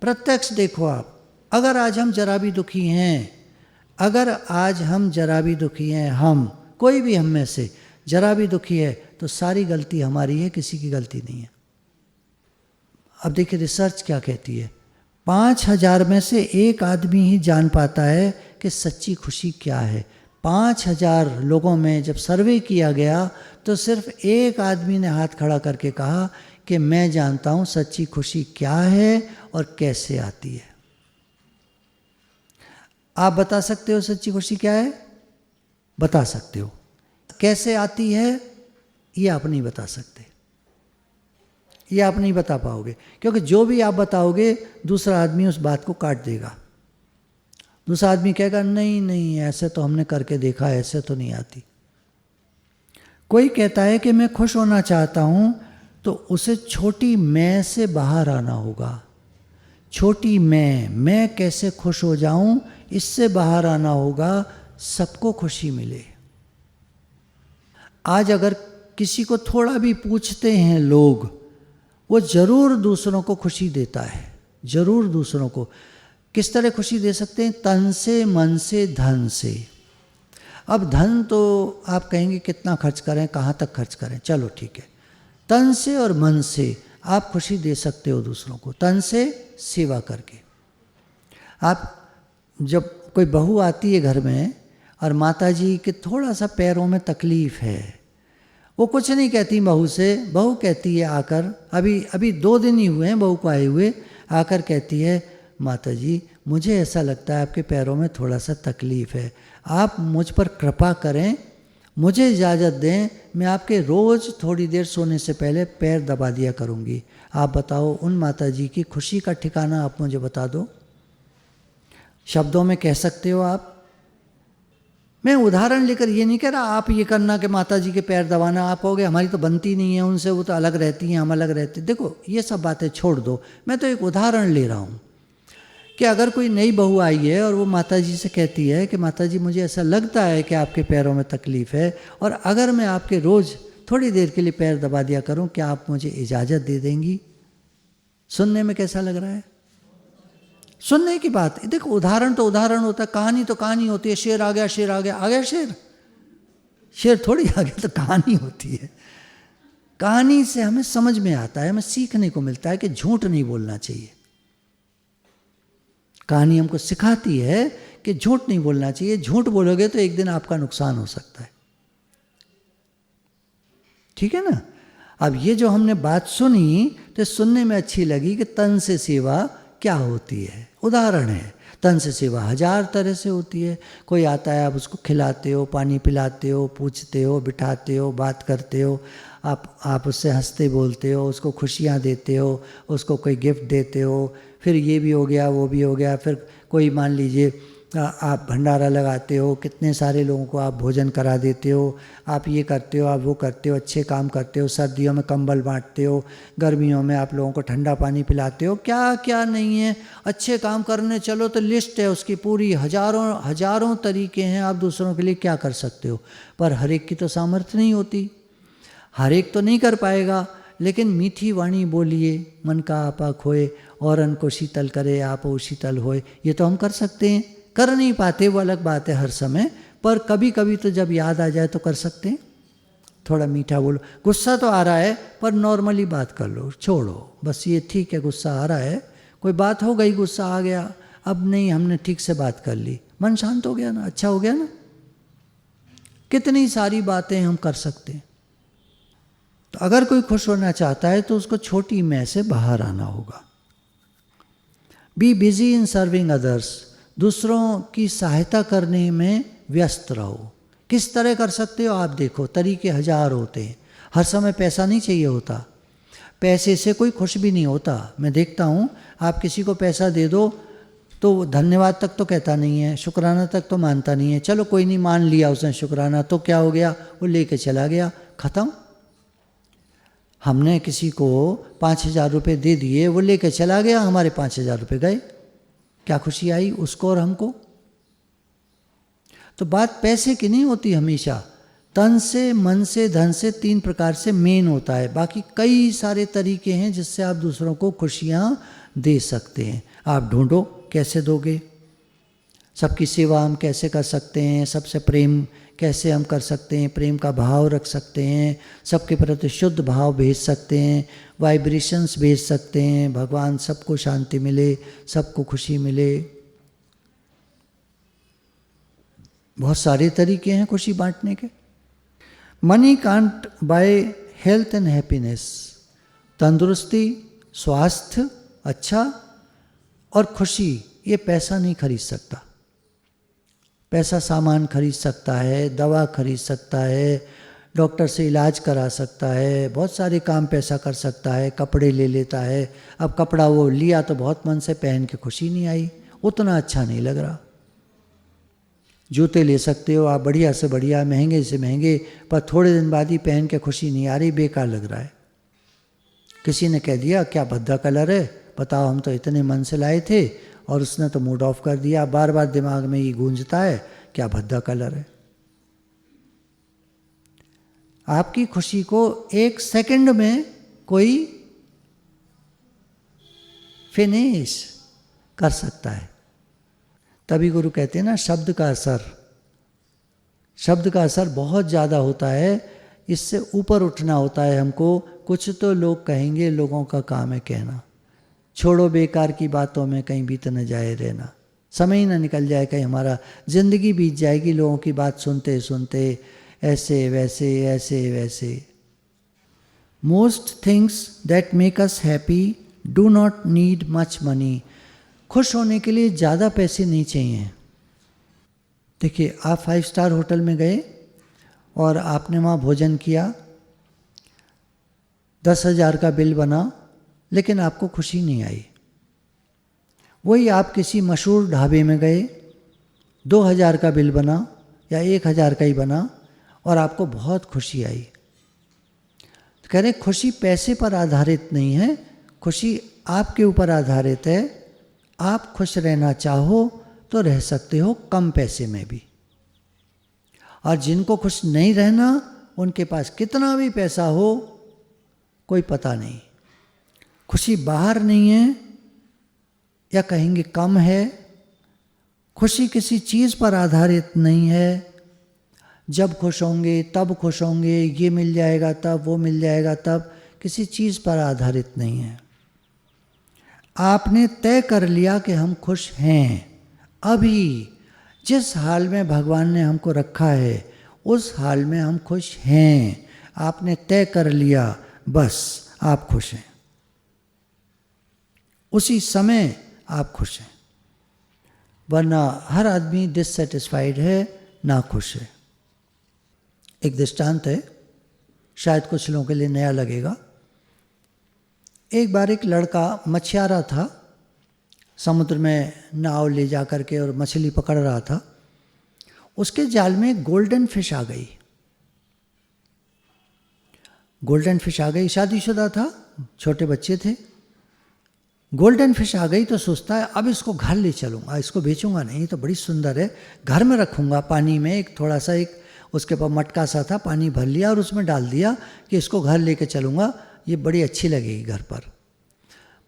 प्रत्यक्ष देखो आप। अगर आज हम जरा भी दुखी हैं, अगर आज हम जरा भी दुखी हैं, हम कोई भी हम में से जरा भी दुखी है, तो सारी गलती हमारी है, किसी की गलती नहीं है। अब देखिए रिसर्च क्या कहती है, 5000 में से एक आदमी ही जान पाता है कि सच्ची खुशी क्या है। 5000 लोगों में जब सर्वे किया गया तो सिर्फ एक आदमी ने हाथ खड़ा करके कहा कि मैं जानता हूँ सच्ची खुशी क्या है और कैसे आती है। आप बता सकते हो सच्ची खुशी क्या है? बता सकते हो। कैसे आती है ये आप नहीं बता सकते, ये आप नहीं बता पाओगे, क्योंकि जो भी आप बताओगे दूसरा आदमी उस बात को काट देगा। दूसरा आदमी कहेगा नहीं नहीं ऐसे तो हमने करके देखा, ऐसे तो नहीं आती। कोई कहता है कि मैं खुश होना चाहता हूँ, तो उसे छोटी मैं से बाहर आना होगा। छोटी मैं कैसे खुश हो जाऊं, इससे बाहर आना होगा, सबको खुशी मिले। आज अगर किसी को थोड़ा भी पूछते हैं लोग, वो जरूर दूसरों को खुशी देता है, जरूर दूसरों को। किस तरह खुशी दे सकते हैं? तन से, मन से, धन से। अब धन तो आप कहेंगे कितना खर्च करें, कहाँ तक खर्च करें, चलो ठीक है। तन से और मन से आप खुशी दे सकते हो दूसरों को। तन से सेवा करके। आप जब कोई बहू आती है घर में और माता जी के थोड़ा सा पैरों में तकलीफ़ है, वो कुछ नहीं कहती बहू से, बहू कहती है आकर, अभी 2 दिन ही हुए हैं बहू को आए हुए, आकर कहती है माता जी मुझे ऐसा लगता है आपके पैरों में थोड़ा सा तकलीफ़ है, आप मुझ पर कृपा करें मुझे इजाज़त दें, मैं आपके रोज़ थोड़ी देर सोने से पहले पैर दबा दिया करूँगी। आप बताओ, उन माता जी की खुशी का ठिकाना आप मुझे बता दो। शब्दों में कह सकते हो आप? मैं उदाहरण लेकर ये नहीं कह रहा आप ये करना कि माता जी के पैर दबाना। आप कहोगे हमारी तो बनती नहीं है उनसे, वो तो अलग रहती हैं, हम अलग रहते हैं। देखो, ये सब बातें छोड़ दो, मैं तो एक उदाहरण ले रहा हूँ कि अगर कोई नई बहू आई है और वो माता जी से कहती है कि माता जी मुझे ऐसा लगता है कि आपके पैरों में तकलीफ़ है, और अगर मैं आपके रोज़ थोड़ी देर के लिए पैर दबा दिया करूं, क्या आप मुझे इजाज़त दे देंगी? सुनने में कैसा लग रहा है? सुनने की बात। देखो, उदाहरण तो उदाहरण होता है, कहानी तो कहानी होती है। शेर आ गया, शेर आ गया, आ गया शेर, शेर थोड़ी आ गया, तो कहानी होती है। कहानी से हमें समझ में आता है, हमें सीखने को मिलता है कि झूठ नहीं बोलना चाहिए। कहानी हमको सिखाती है कि झूठ नहीं बोलना चाहिए। झूठ बोलोगे तो एक दिन आपका नुकसान हो सकता है। ठीक है ना? अब ये जो हमने बात सुनी तो सुनने में अच्छी लगी कि तन से सेवा क्या होती है। उदाहरण है, तन से सेवा 1000 तरह से होती है। कोई आता है, आप उसको खिलाते हो, पानी पिलाते हो, पूछते हो, बिठाते हो, बात करते हो, आप उससे हंसते बोलते हो, उसको खुशियाँ देते हो, उसको कोई गिफ्ट देते हो। फिर ये भी हो गया, वो भी हो गया। फिर कोई मान लीजिए आप भंडारा लगाते हो, कितने सारे लोगों को आप भोजन करा देते हो, आप ये करते हो, आप वो करते हो, अच्छे काम करते हो। सर्दियों में कंबल बांटते हो, गर्मियों में आप लोगों को ठंडा पानी पिलाते हो। क्या क्या नहीं है। अच्छे काम करने चलो तो लिस्ट है उसकी पूरी, हजारों तरीके हैं आप दूसरों के लिए क्या कर सकते हो। पर हर एक की तो सामर्थ्य नहीं होती, हर एक तो नहीं कर पाएगा। लेकिन मीठी वाणी बोलिए, मन का आपा खोए, औरन को शीतल करे, आप वो शीतल होए, ये तो हम कर सकते हैं। कर नहीं पाते वो अलग बात है हर समय, पर कभी कभी तो जब याद आ जाए तो कर सकते हैं। थोड़ा मीठा बोलो। गुस्सा तो आ रहा है पर नॉर्मली बात कर लो, छोड़ो बस। ये ठीक है, गुस्सा आ रहा है, कोई बात हो गई, गुस्सा आ गया, अब नहीं, हमने ठीक से बात कर ली, मन शांत हो गया ना, अच्छा हो गया ना। कितनी सारी बातें हम कर सकते हैं। तो अगर कोई खुश होना चाहता है तो उसको छोटी मैं से बाहर आना होगा। Be busy in serving others, दूसरों की सहायता करने में व्यस्त रहो। किस तरह कर सकते हो आप? देखो, तरीके 1000 होते हैं। हर समय पैसा नहीं चाहिए होता, पैसे से कोई खुश भी नहीं होता। मैं देखता हूँ, आप किसी को पैसा दे दो तो धन्यवाद तक तो कहता नहीं है, शुक्राना तक तो मानता नहीं है। चलो कोई नहीं, मान लिया उसने शुक्राना, तो क्या हो गया, वो लेके चला गया, खत्म। हमने किसी को 5000 रुपये दे दिए, वो लेके चला गया, हमारे 5000 रुपये गए। क्या खुशी आई उसको और हमको? तो बात पैसे की नहीं होती हमेशा। तन से, मन से, धन से, 3 प्रकार से मेन होता है। बाकी कई सारे तरीके हैं जिससे आप दूसरों को खुशियाँ दे सकते हैं। आप ढूंढो कैसे दोगे। सबकी सेवा हम कैसे कर सकते हैं, सबसे प्रेम कैसे हम कर सकते हैं, प्रेम का भाव रख सकते हैं, सबके प्रति शुद्ध भाव भेज सकते हैं, वाइब्रेशंस भेज सकते हैं, भगवान सबको शांति मिले, सबको खुशी मिले। बहुत सारे तरीके हैं खुशी बांटने के। Money can't by health and happiness. तंदुरुस्ती, स्वास्थ्य अच्छा और खुशी ये पैसा नहीं खरीद सकता। पैसा सामान खरीद सकता है, दवा खरीद सकता है, डॉक्टर से इलाज करा सकता है, बहुत सारे काम पैसा कर सकता है, कपड़े ले लेता है। अब कपड़ा वो लिया तो बहुत मन से पहन के खुशी नहीं आई, उतना अच्छा नहीं लग रहा। जूते ले सकते हो आप बढ़िया से बढ़िया, महंगे से महंगे, पर थोड़े दिन बाद ही पहन के खुशी नहीं आ रही, बेकार लग रहा है। किसी ने कह दिया क्या भद्दा कलर है, बताओ हम तो इतने मन से लाए थे और उसने तो मूड ऑफ कर दिया। बार बार दिमाग में ये गूंजता है क्या भद्दा कलर है। आपकी खुशी को 1 सेकंड में कोई फिनिश कर सकता है। तभी गुरु कहते हैं ना, शब्द का असर बहुत ज़्यादा होता है। इससे ऊपर उठना होता है हमको। कुछ तो लोग कहेंगे, लोगों का काम है कहना। छोड़ो बेकार की बातों में कहीं बीत न जाए रहना, समय ही ना निकल जाए कहीं, हमारा जिंदगी बीत जाएगी लोगों की बात सुनते सुनते, ऐसे वैसे ऐसे वैसे। Most things that make us happy do not need much money. खुश होने के लिए ज़्यादा पैसे नहीं चाहिए। देखिए, आप 5 स्टार होटल में गए और आपने वहाँ भोजन किया, 10,000 का बिल बना, लेकिन आपको खुशी नहीं आई। वही आप किसी मशहूर ढाबे में गए, 2,000 का बिल बना या 1,000 का ही बना और आपको बहुत खुशी आई। तो कह रहे खुशी पैसे पर आधारित नहीं है, खुशी आपके ऊपर आधारित है। आप खुश रहना चाहो तो रह सकते हो कम पैसे में भी, और जिनको खुश नहीं रहना उनके पास कितना भी पैसा हो कोई पता नहीं। खुशी बाहर नहीं है या कहेंगे कम है। खुशी किसी चीज़ पर आधारित नहीं है, जब खुश होंगे तब खुश होंगे, ये मिल जाएगा तब, वो मिल जाएगा तब, किसी चीज़ पर आधारित नहीं है। आपने तय कर लिया कि हम खुश हैं, अभी जिस हाल में भगवान ने हमको रखा है उस हाल में हम खुश हैं। आपने तय कर लिया, बस आप खुश हैं, उसी समय आप खुश हैं। वरना हर आदमी डिससेटिस्फाइड है, ना खुश है। एक दृष्टांत है, शायद कुछ लोगों के लिए नया लगेगा। एक बार एक लड़का मछियारा था, समुद्र में नाव ले जा करके और मछली पकड़ रहा था। उसके जाल में गोल्डन फिश आ गई। गोल्डन फिश आ गई, शादीशुदा था, छोटे बच्चे थे। गोल्डन फिश आ गई तो सोचता है अब इसको घर ले चलूँगा, इसको बेचूंगा नहीं, तो बड़ी सुंदर है, घर में रखूँगा पानी में। एक थोड़ा सा एक उसके पास मटका सा था, पानी भर लिया और उसमें डाल दिया कि इसको घर लेके चलूँगा, ये बड़ी अच्छी लगेगी घर पर।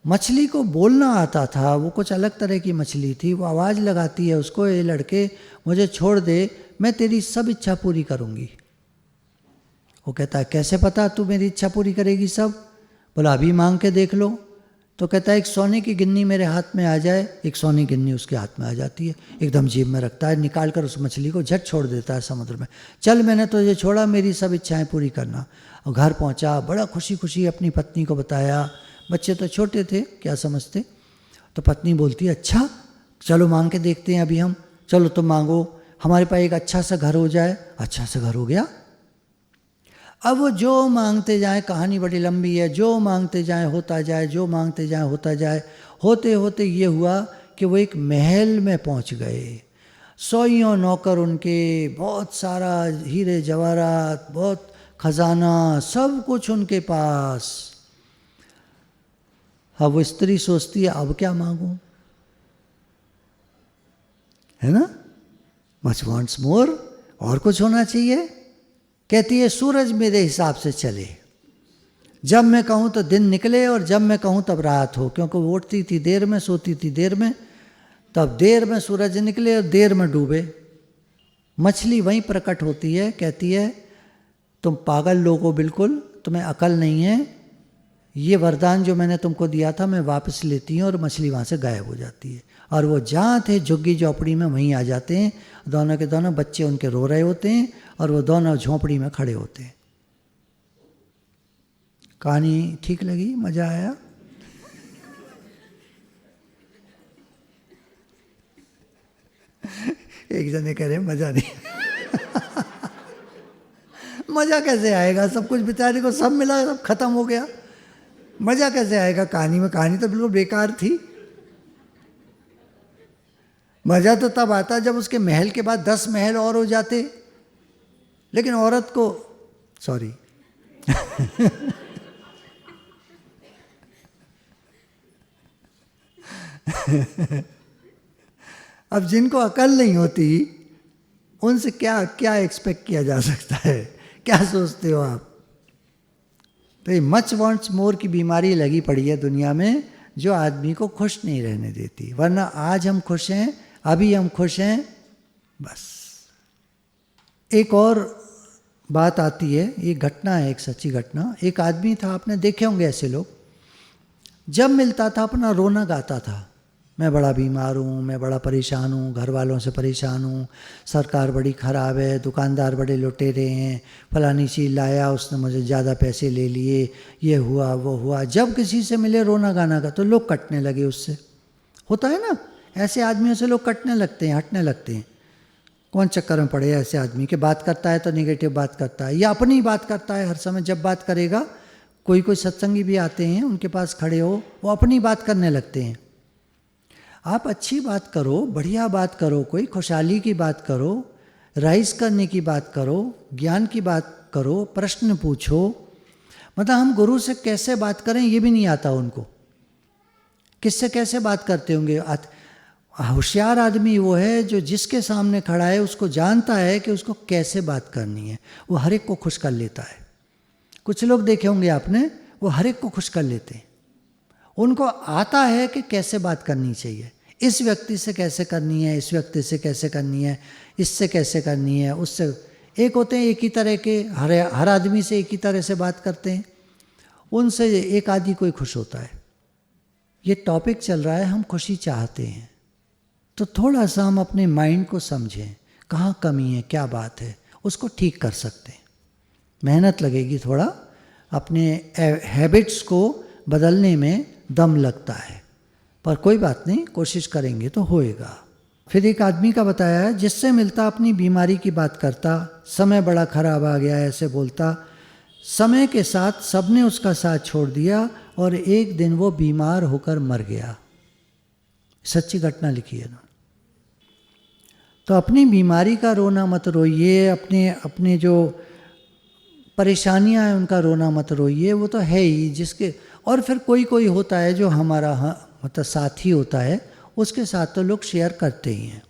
मछली को बोलना आता था, वो कुछ अलग तरह की मछली थी। वो आवाज़ लगाती है उसको, ये लड़के मुझे छोड़ दे, मैं तेरी सब इच्छा पूरी करूँगी। वो कहता है कैसे पता तू मेरी इच्छा पूरी करेगी सब? बोला अभी मांग के देख लो। तो कहता है एक सोने की गिन्नी मेरे हाथ में आ जाए। एक सोने की गिन्नी उसके हाथ में आ जाती है, एकदम जेब में रखता है, निकाल कर उस मछली को झट छोड़ देता है समुद्र में। चल मैंने तुझे छोड़ा, मेरी सब इच्छाएं पूरी करना। और घर पहुंचा, बड़ा खुशी खुशी अपनी पत्नी को बताया। बच्चे तो छोटे थे, क्या समझते। तो पत्नी बोलती है अच्छा चलो मांग के देखते हैं अभी हम, चलो तुम मांगो, हमारे पास एक अच्छा सा घर हो जाए। अच्छा सा घर हो गया। अब वो जो मांगते जाए, कहानी बड़ी लंबी है, जो मांगते जाए होता जाए, जो मांगते जाए होता जाए। होते होते ये हुआ कि वो एक महल में पहुंच गए। सौयों नौकर उनके, बहुत सारा हीरे जवाहरात, बहुत खजाना, सब कुछ उनके पास। अब वो स्त्री सोचती है अब क्या मांगूं, है ना, मच वांट्स मोर, और कुछ होना चाहिए। कहती है सूरज मेरे हिसाब से चले, जब मैं कहूँ तो दिन निकले और जब मैं कहूँ तब रात हो, क्योंकि वो उठती थी देर में, सोती थी देर में, तब देर में सूरज निकले और देर में डूबे। मछली वहीं प्रकट होती है, कहती है तुम पागल लोग हो बिल्कुल, तुम्हें अकल नहीं है, ये वरदान जो मैंने तुमको दिया था मैं वापस लेती हूँ। और मछली वहाँ से गायब हो जाती है। और वो जहाँ थे झुग्गी झोपड़ी में वहीं आ जाते हैं। दोनों के दोनों बच्चे उनके रो रहे होते हैं और वो दोनों झोपड़ी में खड़े होते हैं। कहानी ठीक लगी, मज़ा आया? एक जने कह रहे मज़ा नहीं। मज़ा कैसे आएगा, सब कुछ बेचारे को सब मिला, सब खत्म हो गया, मज़ा कैसे आएगा कहानी में? कहानी तो बिल्कुल बेकार थी। मज़ा तो तब आता जब उसके महल के बाद 10 महल और हो जाते। लेकिन औरत को सॉरी अब जिनको अकल नहीं होती उनसे क्या क्या एक्सपेक्ट किया जा सकता है? क्या सोचते हो आप? तो ये मच वांट्स मोर की बीमारी लगी पड़ी है दुनिया में, जो आदमी को खुश नहीं रहने देती। वरना आज हम खुश हैं, अभी हम खुश हैं, बस। एक और बात आती है, ये घटना है, एक सच्ची घटना। एक आदमी था, आपने देखे होंगे ऐसे लोग, जब मिलता था अपना रोना गाता था, मैं बड़ा बीमार हूँ, मैं बड़ा परेशान हूँ, घर वालों से परेशान हूँ, सरकार बड़ी ख़राब है, दुकानदार बड़े लुटेरे हैं, फलानी चीज़ लाया उसने मुझे ज़्यादा पैसे ले लिए, ये हुआ वो हुआ। जब किसी से मिले रोना गाना का तो लोग कटने लगे उससे। होता है ना, ऐसे आदमियों से लोग कटने लगते हैं, हटने लगते हैं। कौन चक्कर में पड़े ऐसे आदमी के, बात करता है तो नेगेटिव बात करता है या अपनी बात करता है हर समय। जब बात करेगा, कोई सत्संगी भी आते हैं उनके पास खड़े हो, वो अपनी बात करने लगते हैं। आप अच्छी बात करो, बढ़िया बात करो, कोई खुशहाली की बात करो, राइज करने की बात करो, ज्ञान की बात करो, प्रश्न पूछो। मतलब हम गुरु से कैसे बात करें ये भी नहीं आता उनको, किससे कैसे बात करते होंगे। होशियार आदमी वो है जो जिसके सामने खड़ा है उसको जानता है कि उसको कैसे बात करनी है, वो हर एक को खुश कर लेता है। कुछ लोग देखे होंगे आपने, वो हर एक को खुश कर लेते हैं, उनको आता है कि कैसे बात करनी चाहिए, इस व्यक्ति से कैसे करनी है, इस व्यक्ति से कैसे करनी है, इससे कैसे करनी है, उससे। एक होते हैं एक ही तरह के, हर आदमी से एक ही तरह से बात करते हैं, उनसे एक आदमी कोई खुश होता है। ये टॉपिक चल रहा है, हम खुशी चाहते हैं, तो थोड़ा सा हम अपने माइंड को समझें, कहाँ कमी है, क्या बात है, उसको ठीक कर सकते हैं। मेहनत लगेगी थोड़ा, अपने हैबिट्स को बदलने में दम लगता है, पर कोई बात नहीं, कोशिश करेंगे तो होएगा। फिर एक आदमी का बताया है, जिससे मिलता अपनी बीमारी की बात करता, समय बड़ा खराब आ गया ऐसे बोलता, समय के साथ सबने उसका साथ छोड़ दिया और एक दिन वो बीमार होकर मर गया। सच्ची घटना लिखी है। तो अपनी बीमारी का रोना मत रोइए, अपने जो परेशानियां हैं उनका रोना मत रोइए, वो तो है ही जिसके। और फिर कोई होता है जो हमारा मतलब साथी होता है, उसके साथ तो लोग शेयर करते ही हैं।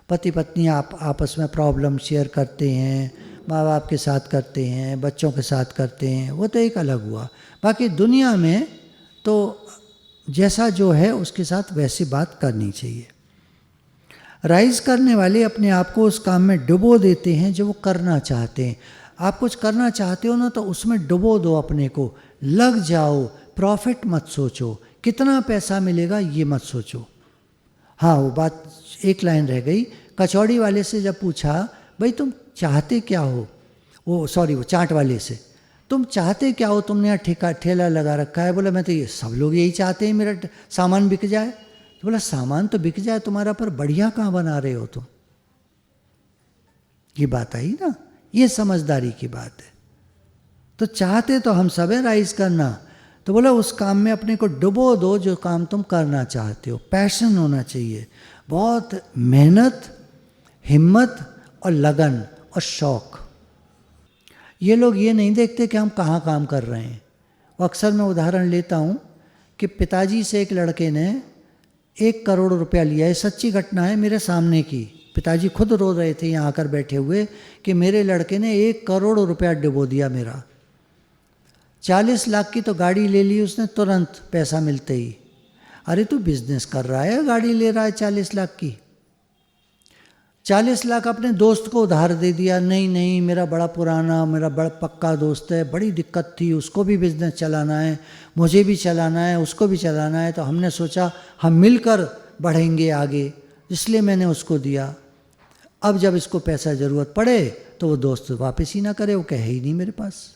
पति पत्नी आपस में प्रॉब्लम शेयर करते हैं, माँ बाप के साथ करते हैं, बच्चों के साथ करते हैं, वो तो एक अलग हुआ। बाकी दुनिया में तो जैसा जो है उसके साथ वैसी बात करनी चाहिए। राइज करने वाले अपने आप को उस काम में डुबो देते हैं जो वो करना चाहते हैं। आप कुछ करना चाहते हो ना, तो उसमें डुबो दो अपने को, लग जाओ। प्रॉफिट मत सोचो, कितना पैसा मिलेगा ये मत सोचो। हाँ, वो बात एक लाइन रह गई। कचौड़ी वाले से जब पूछा, भाई तुम चाहते क्या हो, वो चाट वाले से, तुम चाहते क्या हो, तुमने यहाँ ठेला लगा रखा है। बोला मैं तो ये सब लोग यही चाहते हैं, मेरा सामान बिक जाए। तो बोला सामान तो बिक जाए तुम्हारा, पर बढ़िया कहाँ बना रहे हो तुम। ये बात आई ना, ये समझदारी की बात है। तो चाहते तो हम सब है राइज करना, तो बोला उस काम में अपने को डुबो दो जो काम तुम करना चाहते हो। पैशन होना चाहिए, बहुत मेहनत, हिम्मत और लगन और शौक। ये लोग ये नहीं देखते कि हम कहाँ काम कर रहे हैं। अक्सर मैं उदाहरण लेता हूँ कि पिताजी से एक लड़के ने 1 करोड़ रुपया लिया है, सच्ची घटना है मेरे सामने की। पिताजी खुद रो रहे थे यहाँ आकर बैठे हुए कि मेरे लड़के ने 1 करोड़ रुपया डुबो दिया मेरा। 40 लाख की तो गाड़ी ले ली उसने तुरंत पैसा मिलते ही। अरे तू बिजनेस कर रहा है, गाड़ी ले रहा है 40 लाख की। 40 लाख अपने दोस्त को उधार दे दिया। नहीं मेरा बड़ा पुराना, मेरा बड़ा पक्का दोस्त है, बड़ी दिक्कत थी, उसको भी बिजनेस चलाना है, मुझे भी चलाना है, उसको भी चलाना है, तो हमने सोचा हम मिलकर बढ़ेंगे आगे, इसलिए मैंने उसको दिया। अब जब इसको पैसा ज़रूरत पड़े तो वो दोस्त वापस ही ना करे, वो कहे ही नहीं मेरे पास।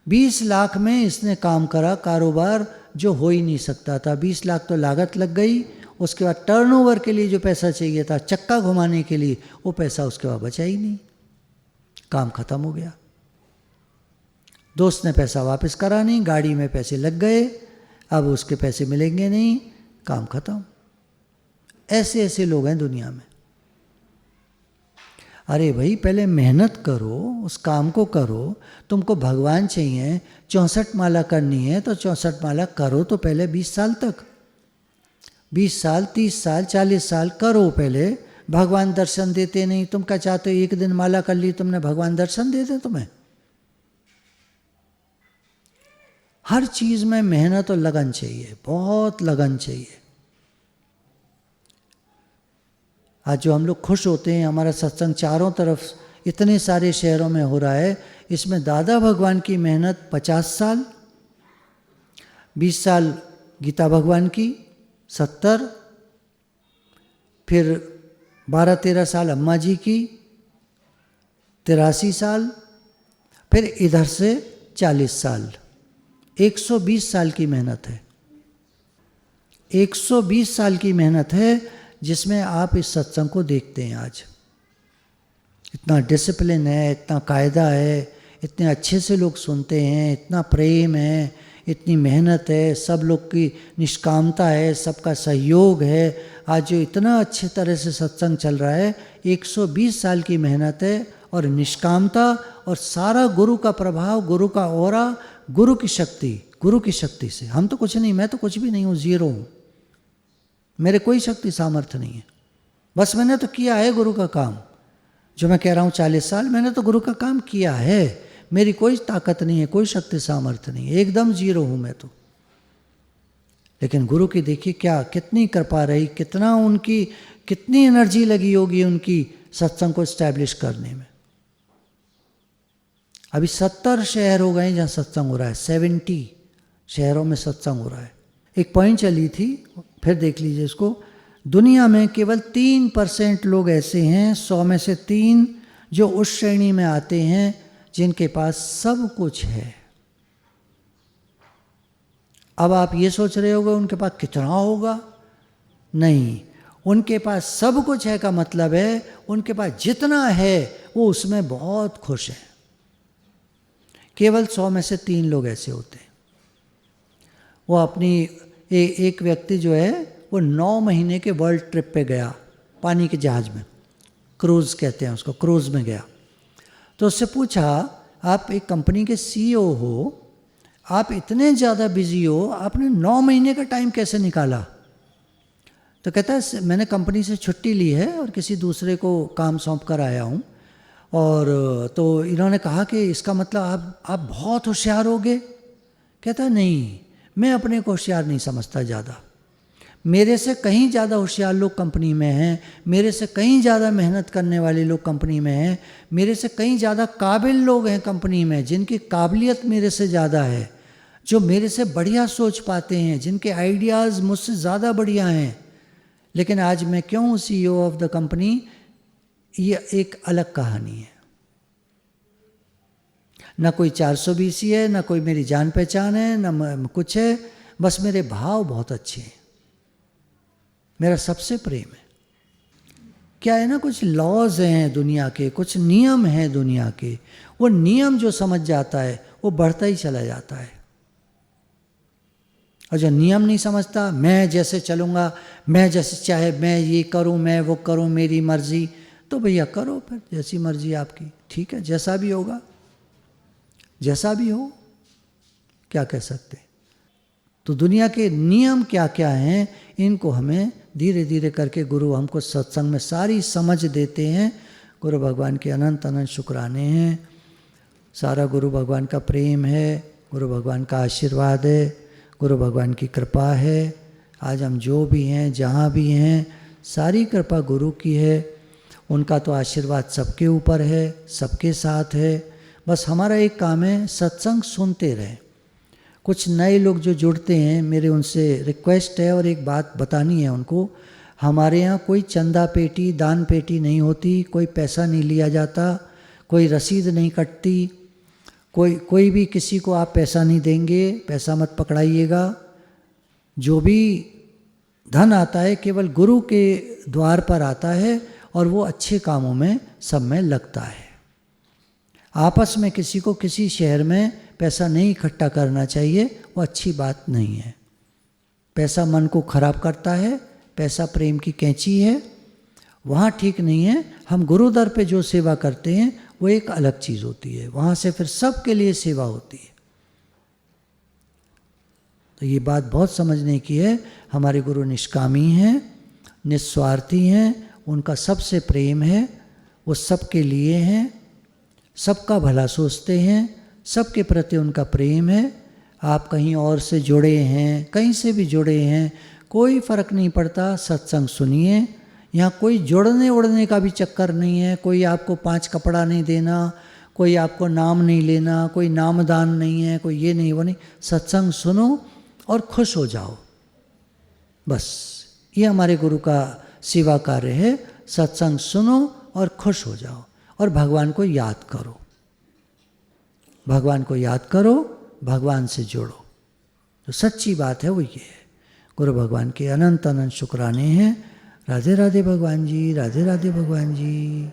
20 लाख में इसने काम करा, कारोबार जो हो ही नहीं सकता था। 20 लाख तो लागत लग गई, उसके बाद टर्नओवर के लिए जो पैसा चाहिए था, चक्का घुमाने के लिए, वो पैसा उसके बाद बचा ही नहीं, काम खत्म हो गया। दोस्त ने पैसा वापस करा नहीं, गाड़ी में पैसे लग गए, अब उसके पैसे मिलेंगे नहीं, काम खत्म। ऐसे ऐसे लोग हैं दुनिया में। अरे भाई पहले मेहनत करो, उस काम को करो। तुमको भगवान चाहिए, 64 माला करनी है तो 64 माला करो तो पहले 20 साल तक, 20 साल 30 साल 40 साल करो पहले। भगवान दर्शन देते नहीं, तुम क्या चाहते हो 1 दिन माला कर ली तुमने, भगवान दर्शन दे दे तुम्हें? हर चीज़ में मेहनत और लगन चाहिए, बहुत लगन चाहिए। आज जो हम लोग खुश होते हैं, हमारा सत्संग चारों तरफ इतने सारे शहरों में हो रहा है, इसमें दादा भगवान की मेहनत 50 साल, 20 साल गीता भगवान की 70, फिर 12-13 साल अम्मा जी की 83 साल, फिर इधर से 40 साल, 120 साल की मेहनत है। 120 साल की मेहनत है, जिसमें आप इस सत्संग को देखते हैं आज। इतना डिसिप्लिन है, इतना कायदा है, इतने अच्छे से लोग सुनते हैं, इतना प्रेम है, इतनी मेहनत है, सब लोग की निष्कामता है, सबका सहयोग है। आज जो इतना अच्छे तरह से सत्संग चल रहा है, 120 साल की मेहनत है और निष्कामता, और सारा गुरु का प्रभाव, गुरु का ऑरा, गुरु की शक्ति से। हम तो कुछ नहीं, मैं तो कुछ भी नहीं हूँ, जीरो हूँ, मेरे कोई शक्ति सामर्थ्य नहीं है। बस मैंने तो किया है गुरु का काम। जो मैं कह रहा हूँ 40 साल, मैंने तो गुरु का काम किया है। मेरी कोई ताकत नहीं है, कोई शक्ति सामर्थ्य नहीं है, एकदम जीरो हूँ मैं तो। लेकिन गुरु की देखिए क्या, कितनी कृपा रही, कितना उनकी, कितनी एनर्जी लगी होगी उनकी सत्संग को स्टैब्लिश करने में। अभी 70 शहर हो गए जहाँ सत्संग हो रहा है, 70 शहरों में सत्संग हो रहा है। एक पॉइंट चली थी, फिर देख लीजिए इसको। दुनिया में केवल 3% लोग ऐसे हैं, 100 में से 3, जो उस श्रेणी में आते हैं जिनके पास सब कुछ है। अब आप ये सोच रहे होगे उनके पास कितना होगा? नहीं, उनके पास सब कुछ है का मतलब है उनके पास जितना है वो उसमें बहुत खुश है। केवल 100 में से 3 लोग ऐसे होते हैं। वो अपनी एक व्यक्ति जो है वो 9 महीने के वर्ल्ड ट्रिप पे गया, पानी के जहाज में, क्रूज़ कहते हैं उसको, क्रूज़ में गया। तो उससे पूछा, आप एक कंपनी के CEO हो, आप इतने ज़्यादा बिजी हो, आपने 9 महीने का टाइम कैसे निकाला? तो कहता है मैंने कंपनी से छुट्टी ली है और किसी दूसरे को काम सौंप कर आया हूँ। और तो इन्होंने कहा कि इसका मतलब आप बहुत होशियार होगे। कहता है नहीं, मैं अपने को होशियार नहीं समझता ज़्यादा, मेरे से कहीं ज़्यादा होशियार लोग कंपनी में हैं, मेरे से कहीं ज़्यादा मेहनत करने वाले लोग कंपनी में हैं, मेरे से कहीं ज़्यादा काबिल लोग हैं कंपनी में, जिनकी काबिलियत मेरे से ज़्यादा है, जो मेरे से बढ़िया सोच पाते हैं, जिनके आइडियाज़ मुझसे ज़्यादा बढ़िया हैं। लेकिन आज मैं क्यों हूँ CEO ऑफ द कंपनी? ये एक अलग कहानी है। ना कोई 420 है, ना कोई मेरी जान पहचान है, ना कुछ है, बस मेरे भाव बहुत अच्छे हैं, मेरा सबसे प्रेम है। क्या है ना, कुछ लॉज हैं दुनिया के, कुछ नियम हैं दुनिया के, वो नियम जो समझ जाता है वो बढ़ता ही चला जाता है। और जो नियम नहीं समझता, मैं जैसे चलूँगा, मैं जैसे चाहे मैं ये करूँ, मैं वो करूँ, मेरी मर्जी, तो भैया करो फिर, जैसी मर्जी आपकी, ठीक है, जैसा भी होगा, जैसा भी हो, क्या कह सकते। तो दुनिया के नियम क्या क्या हैं, इनको हमें धीरे धीरे करके गुरु हमको सत्संग में सारी समझ देते हैं। गुरु भगवान के अनंत अनंत शुक्राने हैं, सारा गुरु भगवान का प्रेम है, गुरु भगवान का आशीर्वाद है, गुरु भगवान की कृपा है। आज हम जो भी हैं, जहाँ भी हैं, सारी कृपा गुरु की है। उनका तो आशीर्वाद सबके ऊपर है, सबके साथ है। बस हमारा एक काम है, सत्संग सुनते रहें। कुछ नए लोग जो जुड़ते हैं, मेरे उनसे रिक्वेस्ट है और एक बात बतानी है उनको, हमारे यहाँ कोई चंदा पेटी, दान पेटी नहीं होती, कोई पैसा नहीं लिया जाता, कोई रसीद नहीं कटती, कोई भी किसी को आप पैसा नहीं देंगे, पैसा मत पकड़ाइएगा। जो भी धन आता है केवल गुरु के द्वार पर आता है और वो अच्छे कामों में सब में लगता है। आपस में किसी को किसी शहर में पैसा नहीं इकट्ठा करना चाहिए, वो अच्छी बात नहीं है। पैसा मन को खराब करता है, पैसा प्रेम की कैंची है, वहाँ ठीक नहीं है। हम गुरु दर पे जो सेवा करते हैं वो एक अलग चीज़ होती है, वहाँ से फिर सबके लिए सेवा होती है। तो ये बात बहुत समझने की है। हमारे गुरु निष्कामी हैं, निस्वार्थी हैं, उनका सबसे प्रेम है, वो सबके लिए हैं, सबका भला सोचते हैं, सबके प्रति उनका प्रेम है। आप कहीं और से जुड़े हैं, कहीं से भी जुड़े हैं, कोई फ़र्क नहीं पड़ता, सत्संग सुनिए। यहाँ कोई जुड़ने उड़ने का भी चक्कर नहीं है, कोई आपको 5 कपड़ा नहीं देना, कोई आपको नाम नहीं लेना, कोई नामदान नहीं है, कोई ये नहीं वो नहीं। सत्संग सुनो और खुश हो जाओ, बस ये हमारे गुरु का सेवा कार्य है। सत्संग सुनो और खुश हो जाओ और भगवान को याद करो, भगवान को याद करो, भगवान से जुड़ो। तो सच्ची बात है वो ये है। गुरु भगवान के अनंत अनंत शुक्राने हैं। राधे राधे भगवान जी, राधे राधे भगवान जी।